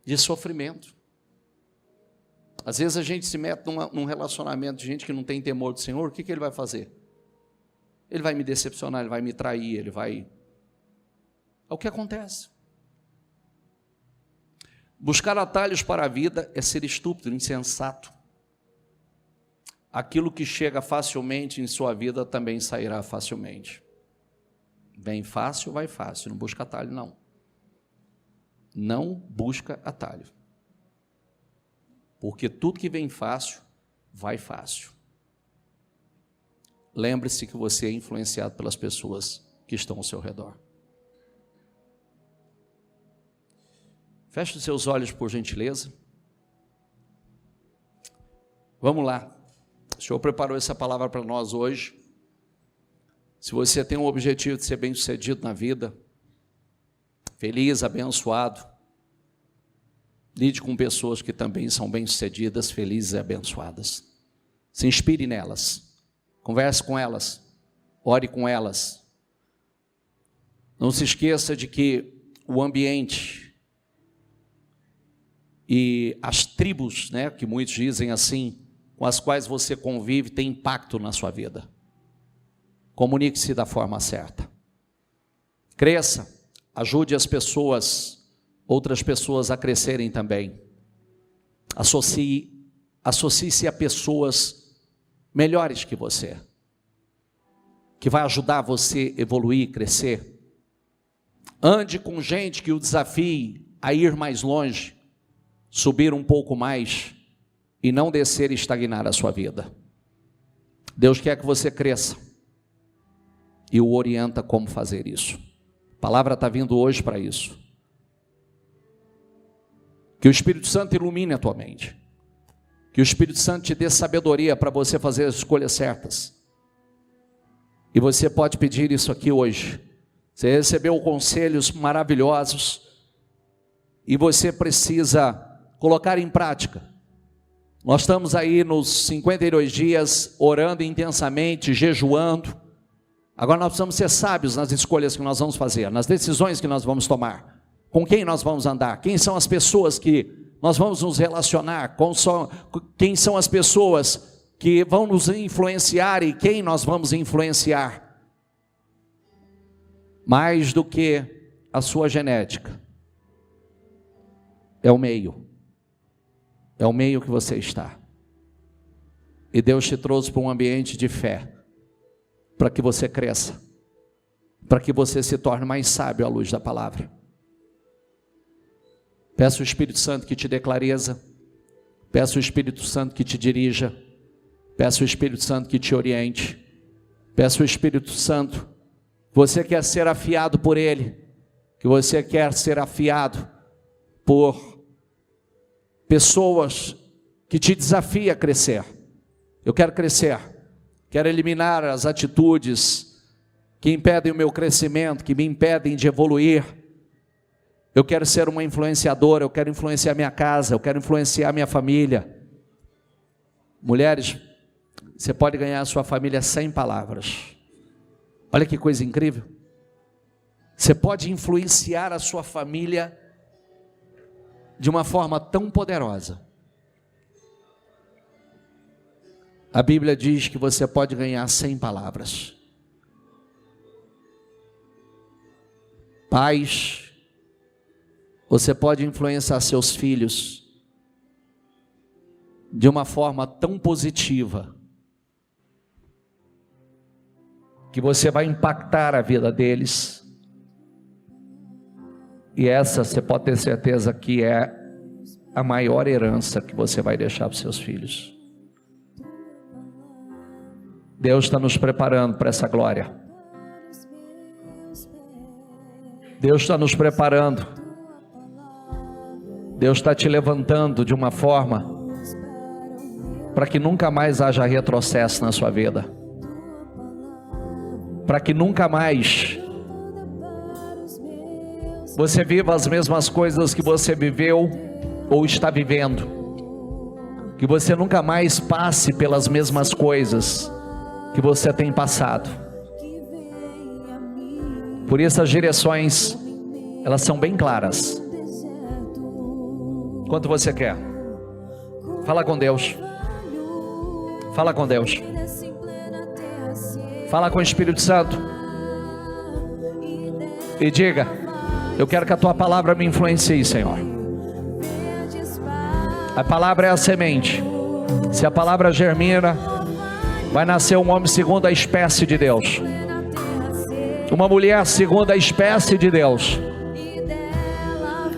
de sofrimento. Às vezes a gente se mete num relacionamento de gente que não tem temor do Senhor, o que ele vai fazer? Ele vai me decepcionar, ele vai me trair, ele vai... É o que acontece. Buscar atalhos para a vida é ser estúpido, insensato. Aquilo que chega facilmente em sua vida também sairá facilmente. Vem fácil, vai fácil, não busca atalho não. Não busca atalho. Porque tudo que vem fácil, vai fácil. Lembre-se que você é influenciado pelas pessoas que estão ao seu redor. Feche os seus olhos, por gentileza. Vamos lá. O Senhor preparou essa palavra para nós hoje. Se você tem um objetivo de ser bem-sucedido na vida, feliz, abençoado, lide com pessoas que também são bem-sucedidas, felizes e abençoadas. Se inspire nelas, converse com elas, ore com elas. Não se esqueça de que o ambiente e as tribos, que muitos dizem assim, com as quais você convive, tem impacto na sua vida. Comunique-se da forma certa. Cresça, ajude as pessoas, outras pessoas a crescerem também. Associe associe-se a pessoas melhores que você, que vai ajudar você a evoluir, crescer. Ande com gente que o desafie a ir mais longe, subir um pouco mais e não descer e estagnar a sua vida. Deus quer que você cresça e o orienta como fazer isso. A palavra está vindo hoje para isso. Que o Espírito Santo ilumine a tua mente. Que o Espírito Santo te dê sabedoria para você fazer as escolhas certas. E você pode pedir isso aqui hoje. Você recebeu conselhos maravilhosos e você precisa colocar em prática. Nós estamos aí nos 52 dias orando intensamente, jejuando. Agora nós precisamos ser sábios nas escolhas que nós vamos fazer, nas decisões que nós vamos tomar. Com quem nós vamos andar? Quem são as pessoas que nós vamos nos relacionar? Quem são as pessoas que vão nos influenciar e quem nós vamos influenciar? Mais do que a sua genética, é o meio que você está. E Deus te trouxe para um ambiente de fé, para que você cresça, para que você se torne mais sábio à luz da palavra. Peça o Espírito Santo que te dê clareza, peça o Espírito Santo que te dirija, peça o Espírito Santo que te oriente, peça o Espírito Santo. Você quer ser afiado por Ele, que você quer ser afiado por pessoas que te desafiam a crescer. Eu quero crescer, quero eliminar as atitudes que impedem o meu crescimento, que me impedem de evoluir. Eu quero ser uma influenciadora, eu quero influenciar minha casa, eu quero influenciar minha família. Mulheres, você pode ganhar a sua família sem palavras. Olha que coisa incrível. Você pode influenciar a sua família de uma forma tão poderosa. A Bíblia diz que você pode ganhar sem palavras. Pais, você pode influenciar seus filhos de uma forma tão positiva que você vai impactar a vida deles. E essa você pode ter certeza que é a maior herança que você vai deixar para os seus filhos. Deus está nos preparando para essa glória. Deus está nos preparando. Deus está te levantando de uma forma para que nunca mais haja retrocesso na sua vida. Para que nunca mais você viva as mesmas coisas que você viveu ou está vivendo. Que você nunca mais passe pelas mesmas coisas que você tem passado. Por isso as direções, elas são bem claras. Quanto você quer? Fala com Deus. Fala com Deus. Fala com o Espírito Santo. E diga: eu quero que a tua palavra me influencie, Senhor. A palavra é a semente. Se a palavra germina, vai nascer um homem segundo a espécie de Deus, uma mulher segundo a espécie de Deus.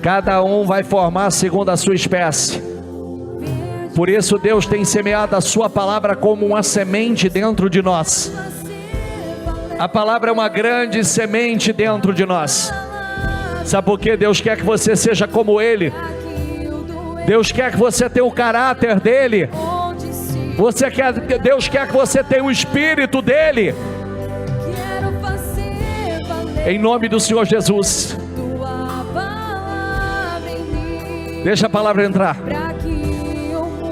Cada um vai formar segundo a sua espécie. Por isso Deus tem semeado a sua palavra como uma semente dentro de nós. A palavra é uma grande semente dentro de nós. Sabe por quê? Deus quer que você seja como Ele. Deus quer que você tenha o caráter dEle. Deus quer que você tenha o Espírito dEle. Em nome do Senhor Jesus. Deixa a palavra entrar.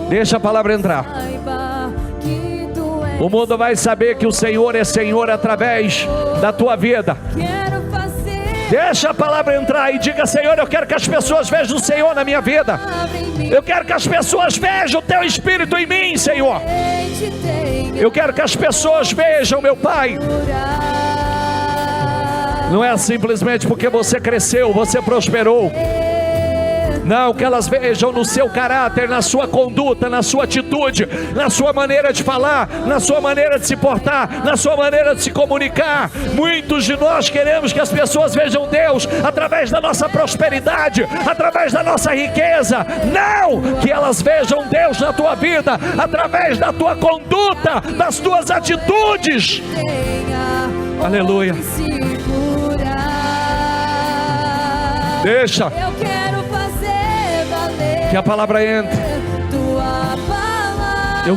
Deixa a palavra entrar. O mundo vai saber que o Senhor é Senhor através da tua vida. Deixa a palavra entrar e diga: Senhor, eu quero que as pessoas vejam o Senhor na minha vida. Eu quero que as pessoas vejam o teu Espírito em mim, Senhor. Eu quero que as pessoas vejam, meu Pai. Não é simplesmente porque você cresceu, você prosperou. Não, que elas vejam no seu caráter, na sua conduta, na sua atitude, na sua maneira de falar, na sua maneira de se portar, na sua maneira de se comunicar. Muitos de nós queremos que as pessoas vejam Deus através da nossa prosperidade, através da nossa riqueza. Não, que elas vejam Deus na tua vida através da tua conduta, das tuas atitudes. Aleluia. Deixa Eu quero fazer valer que a palavra entre. tua palavra.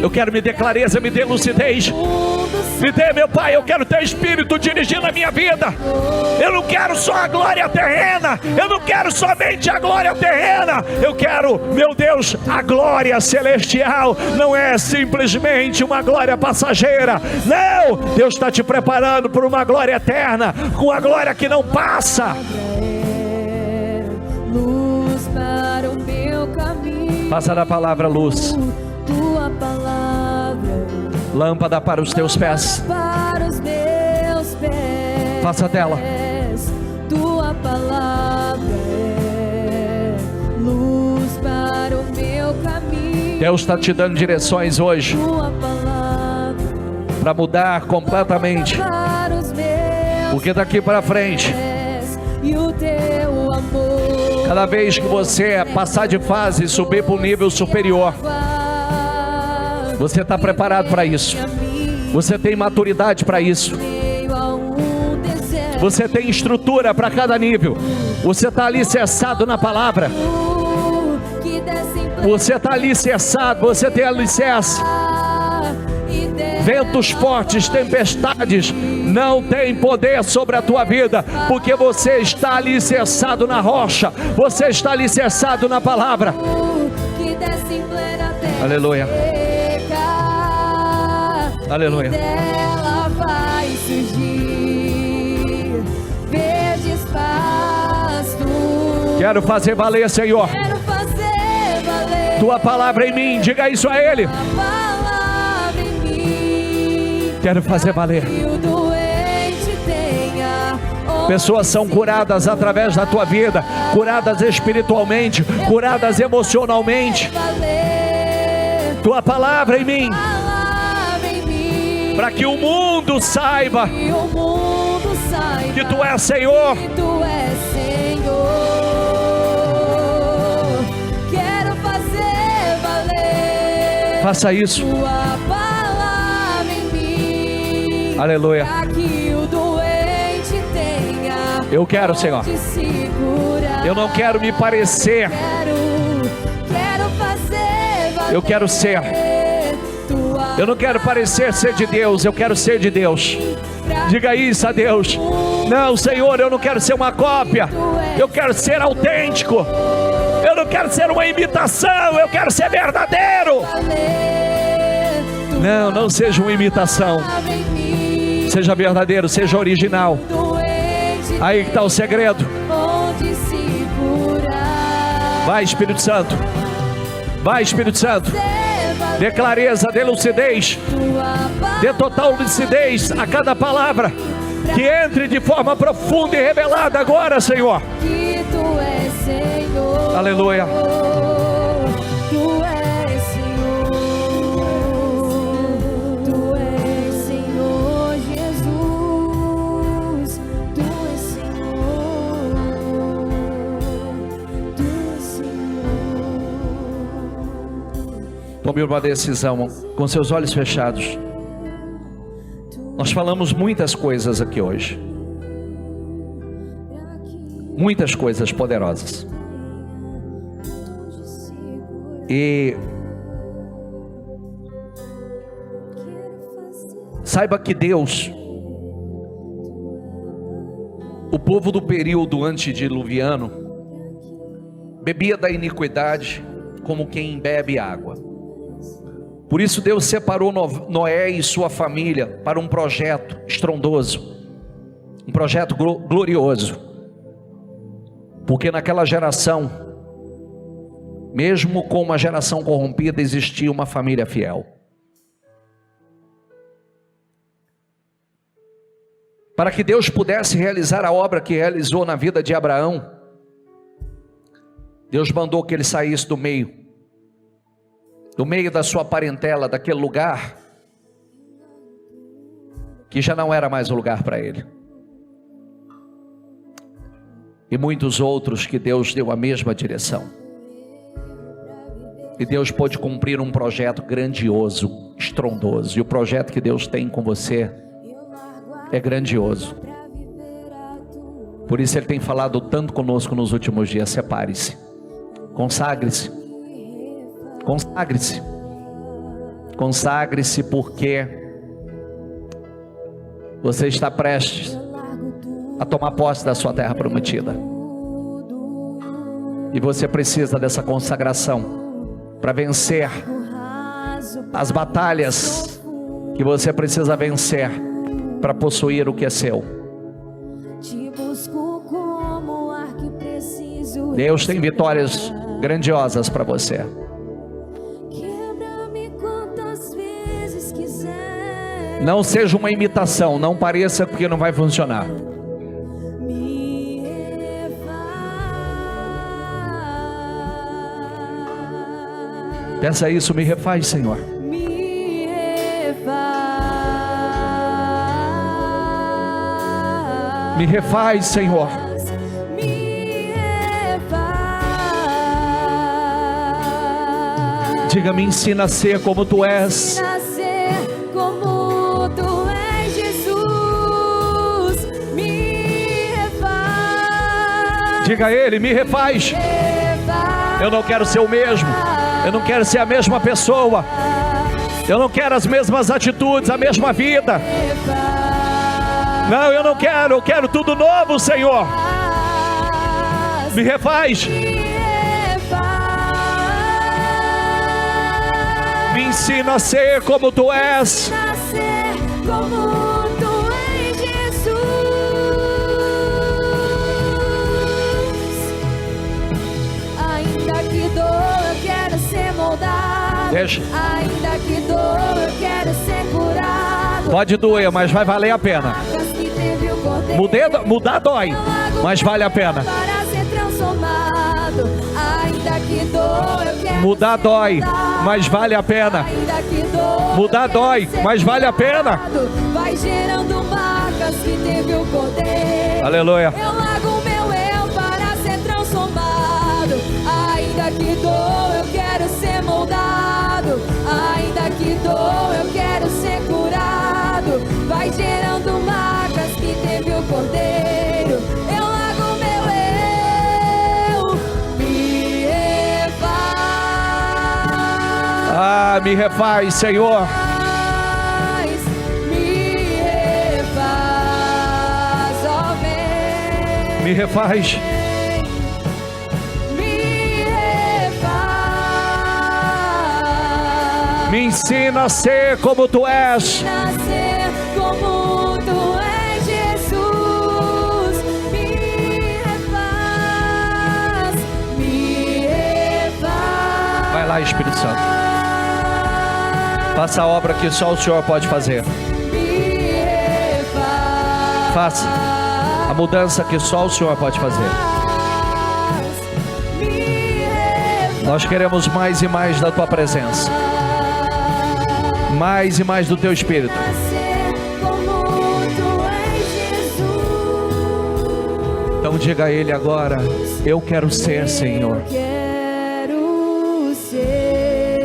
Eu quero me dê clareza, me dê lucidez. Me dê, meu Pai, eu quero ter Espírito dirigindo a minha vida. Eu não quero só a glória terrena. Eu não quero somente a glória terrena. Eu quero, meu Deus, a glória celestial. Não é simplesmente uma glória passageira. Não, Deus está te preparando para uma glória eterna, com a glória que não passa. Luz para o meu caminho. Passa da palavra luz. Tua palavra. Lâmpada para os teus pés. Para os meus pés. Faça dela. Tua palavra é luz para o meu caminho. Deus está te dando direções hoje Tua palavra para mudar completamente. para os meus Porque daqui para frente, pés e o teu amor. cada vez que você passar de fase e subir para um nível superior, você está preparado para isso. Você tem maturidade para isso. Você tem estrutura para cada nível. Você está alicerçado na palavra. Você está alicerçado, você tem alicerce. Ventos fortes, tempestades não têm poder sobre a tua vida, porque você está alicerçado na rocha. Você está alicerçado na palavra. Aleluia. Aleluia. Dela vai surgir verdes pastos. Quero fazer valer, Senhor, Quero fazer valer tua palavra em mim. Diga isso a Ele. a palavra em mim. Quero fazer valer. Que o doente tenha Pessoas são curadas através da tua vida, curadas espiritualmente, curadas emocionalmente. valer Tua palavra em mim, palavra em mim. para que o mundo saiba Que o mundo saiba que tu és Senhor. que tu és Senhor. Quero fazer valer Faça isso. tua palavra em mim. Aleluia. Para que o doente tenha Eu quero, Senhor. onde se curar. Eu não quero me parecer. Quero fazer valer Eu quero ser. tua Eu não quero parecer ser de Deus. Eu quero ser de Deus. Diga isso a Deus. Não, Senhor, eu não quero ser uma cópia. Eu quero ser autêntico. Eu não quero ser uma imitação. Eu quero ser verdadeiro. valer tua Não, não seja uma imitação. palavra em mim. Seja verdadeiro, seja original. Doente Aí que está o segredo. onde se curar. Vai, Espírito Santo. Vai, Espírito Santo. Dê clareza, dê lucidez. Dê total lucidez a cada palavra. Que entre de forma profunda e revelada agora, Senhor. Que tu és Senhor. Aleluia. Tu és Senhor. Tu és Senhor Jesus. Tu és Senhor. Tu és Senhor. Tome uma decisão com seus olhos fechados. Nós falamos muitas coisas aqui hoje. Muitas coisas poderosas. E saiba que Deus, o povo do período antediluviano, bebia da iniquidade como quem bebe água. Por isso Deus separou Noé e sua família para um projeto estrondoso, um projeto glorioso. Porque naquela geração, mesmo com uma geração corrompida, existia uma família fiel. Para que Deus pudesse realizar a obra que realizou na vida de Abraão, Deus mandou que ele saísse do meio da sua parentela, daquele lugar que já não era mais o lugar para ele. E muitos outros que Deus deu a mesma direção. E Deus pôde cumprir um projeto grandioso, estrondoso. E o projeto que Deus tem com você é grandioso. Por isso Ele tem falado tanto conosco nos últimos dias. Separe-se, consagre-se, consagre-se, consagre-se, porque você está prestes a tomar posse da sua terra prometida. E você precisa dessa consagração para vencer as batalhas que você precisa vencer para possuir o que é seu. Deus tem vitórias grandiosas para você. Não seja uma imitação, não pareça, porque não vai funcionar. Peça isso, me refaz, Senhor. Me refaz, Senhor. Me refaz. Diga, me ensina a ser como tu és. Me ensina a ser como tu és, Jesus. Me refaz. Diga a Ele, me refaz. Eu não quero ser o mesmo. Eu não quero ser a mesma pessoa. Eu não quero as mesmas atitudes, a mesma vida. Não, eu não quero. Eu quero tudo novo, Senhor. Me refaz. Me ensina a ser como tu és. Deixa. Ainda que dor, eu quero ser curado. Pode doer, mas vai valer a pena. Mudar dói, mas vale a pena. Para ser transformado. Ainda que dor, eu quero mudar dói, mas vale a pena. Ainda que dor, mudar dói, mas vale a pena. Vai gerando marcas que teve o poder. Aleluia. Eu largo o meu eu para ser transformado. Ainda que dor, eu quero ser moldado. Ainda que dor, eu quero ser curado. Vai gerando marcas que teve o Cordeiro. Eu largo meu eu, me refaz. Ah, me refaz, Senhor. Me refaz, ó vem. Me refaz. Me ensina a ser como tu és. Me ensina a ser como tu és, Jesus. Me refaz, me refaz. Vai lá, Espírito Santo. Faça a obra que só o Senhor pode fazer. Me refaz. Faça a mudança que só o Senhor pode fazer. Nós queremos mais e mais da tua presença. Mais e mais do teu Espírito. Então diga a Ele agora: eu quero ser, Senhor. Eu quero ser,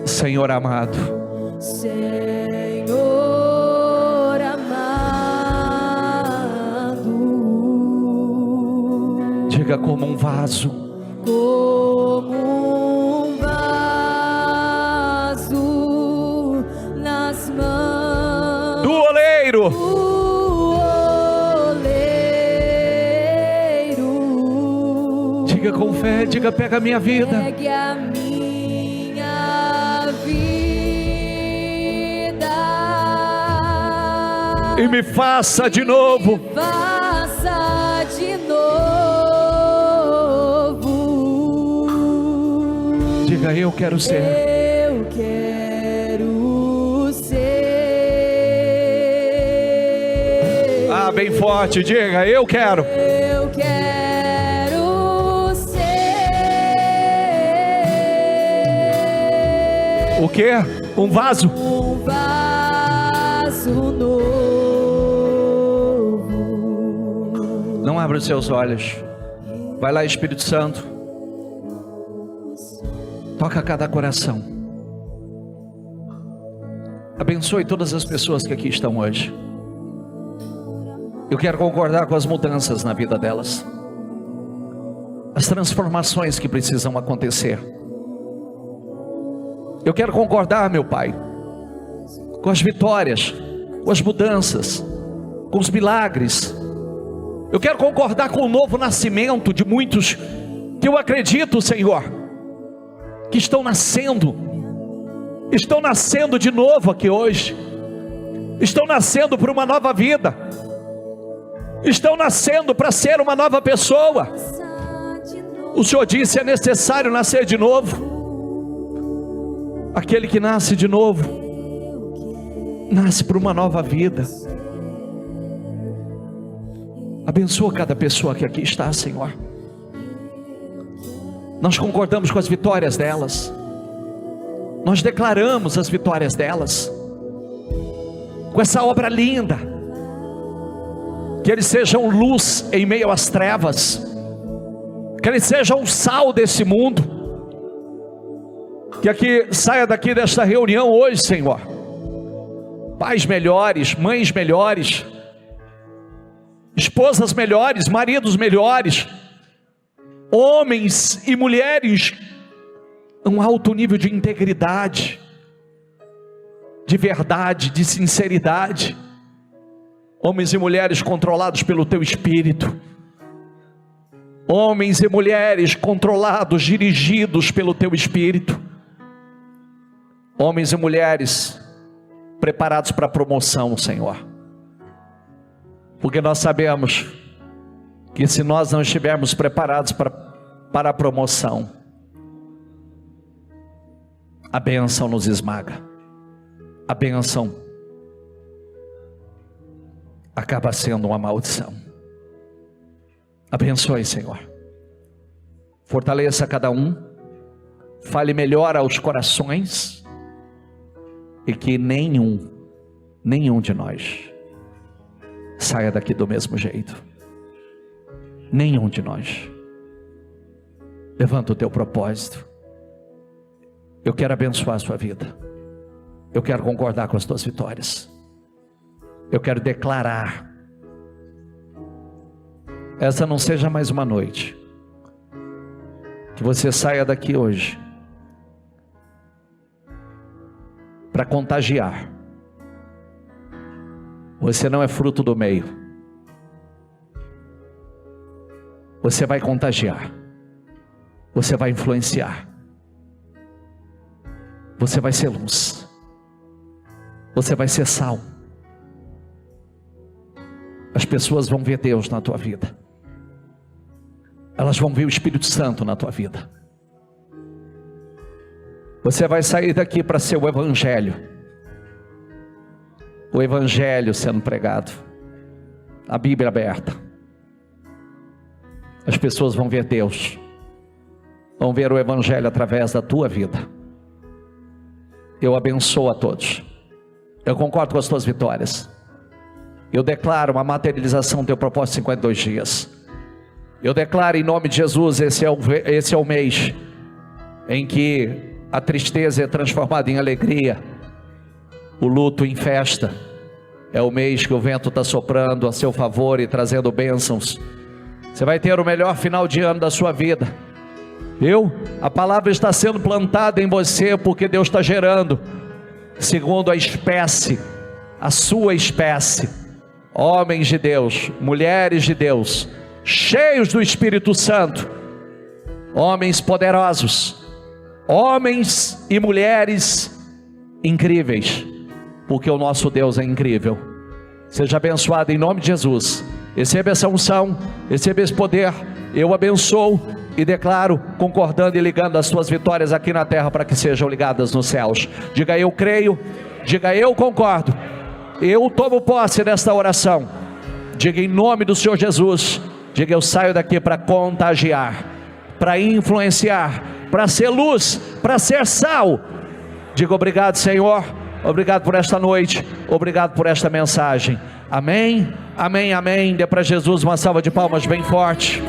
Senhor amado. Senhor amado. Diga: como um vaso. Como um vaso nas mãos Do oleiro. do oleiro. Diga com fé, diga: pega a minha vida. Pegue a minha vida E me faça de novo. faça de novo. Diga: eu quero ser. Eu quero ser. Ah, bem forte, diga: eu quero. Eu quero quê? Um vaso. Um vaso novo. Não abra os seus olhos. Vai lá, Espírito Santo. Toca cada coração. Abençoe todas as pessoas que aqui estão hoje. Eu quero concordar com as mudanças na vida delas, as transformações que precisam acontecer. Eu quero concordar, meu Pai, com as vitórias, com as mudanças, com os milagres. Eu quero concordar com o novo nascimento de muitos que eu acredito, Senhor, que estão nascendo de novo aqui hoje, estão nascendo para uma nova vida, estão nascendo para ser uma nova pessoa. O Senhor disse: é necessário nascer de novo. Aquele que nasce de novo, nasce para uma nova vida. Abençoa cada pessoa que aqui está, Senhor. Nós concordamos com as vitórias delas, nós declaramos as vitórias delas, com essa obra linda. Que eles sejam luz em meio às trevas, que eles sejam o sal desse mundo. Que aqui saia daqui desta reunião hoje, Senhor, pais melhores, mães melhores, esposas melhores, maridos melhores, homens e mulheres um alto nível de integridade, de verdade, de sinceridade. Homens e mulheres controlados pelo Teu Espírito. Homens e mulheres controlados, dirigidos pelo Teu Espírito. Homens e mulheres preparados para a promoção, Senhor. Porque nós sabemos que se nós não estivermos preparados para a promoção, a bênção nos esmaga. A bênção acaba sendo uma maldição. Abençoe, Senhor. Fortaleça cada um. Fale melhor aos corações. E que nenhum de nós saia daqui do mesmo jeito. Nenhum de nós. Levanta o teu propósito. Eu quero abençoar a sua vida. Eu quero concordar com as tuas vitórias. Eu quero declarar. Essa não seja mais uma noite. Que você saia daqui hoje para contagiar. Você não é fruto do meio. Você vai contagiar. Você vai influenciar. Você vai ser luz. Você vai ser sal. As pessoas vão ver Deus na tua vida. Elas vão ver o Espírito Santo na tua vida. Você vai sair daqui para ser o Evangelho. O Evangelho sendo pregado. A Bíblia aberta. As pessoas vão ver Deus. Vão ver o Evangelho através da tua vida. Eu abençoo a todos. Eu concordo com as tuas vitórias. Eu declaro uma materialização do teu propósito em 52 dias. Eu declaro em nome de Jesus, esse é o mês em que a tristeza é transformada em alegria, o luto em festa. É o mês que o vento está soprando a seu favor e trazendo bênçãos. Você vai ter o melhor final de ano da sua vida. A palavra está sendo plantada em você porque Deus está gerando, segundo a espécie, a sua espécie, homens de Deus, mulheres de Deus, cheios do Espírito Santo, homens poderosos, homens e mulheres incríveis, porque o nosso Deus é incrível. Seja abençoado em nome de Jesus. Receba essa unção, receba esse poder. Eu abençoo e declaro, concordando e ligando as suas vitórias aqui na terra para que sejam ligadas nos céus. Diga: eu creio. Diga: eu concordo. Eu tomo posse desta oração. Diga: em nome do Senhor Jesus. Diga: eu saio daqui para contagiar, para influenciar, para ser luz, para ser sal, Diga obrigado, Senhor. Obrigado por esta noite. Obrigado por esta mensagem. Amém, amém, amém. Dê para Jesus uma salva de palmas bem forte.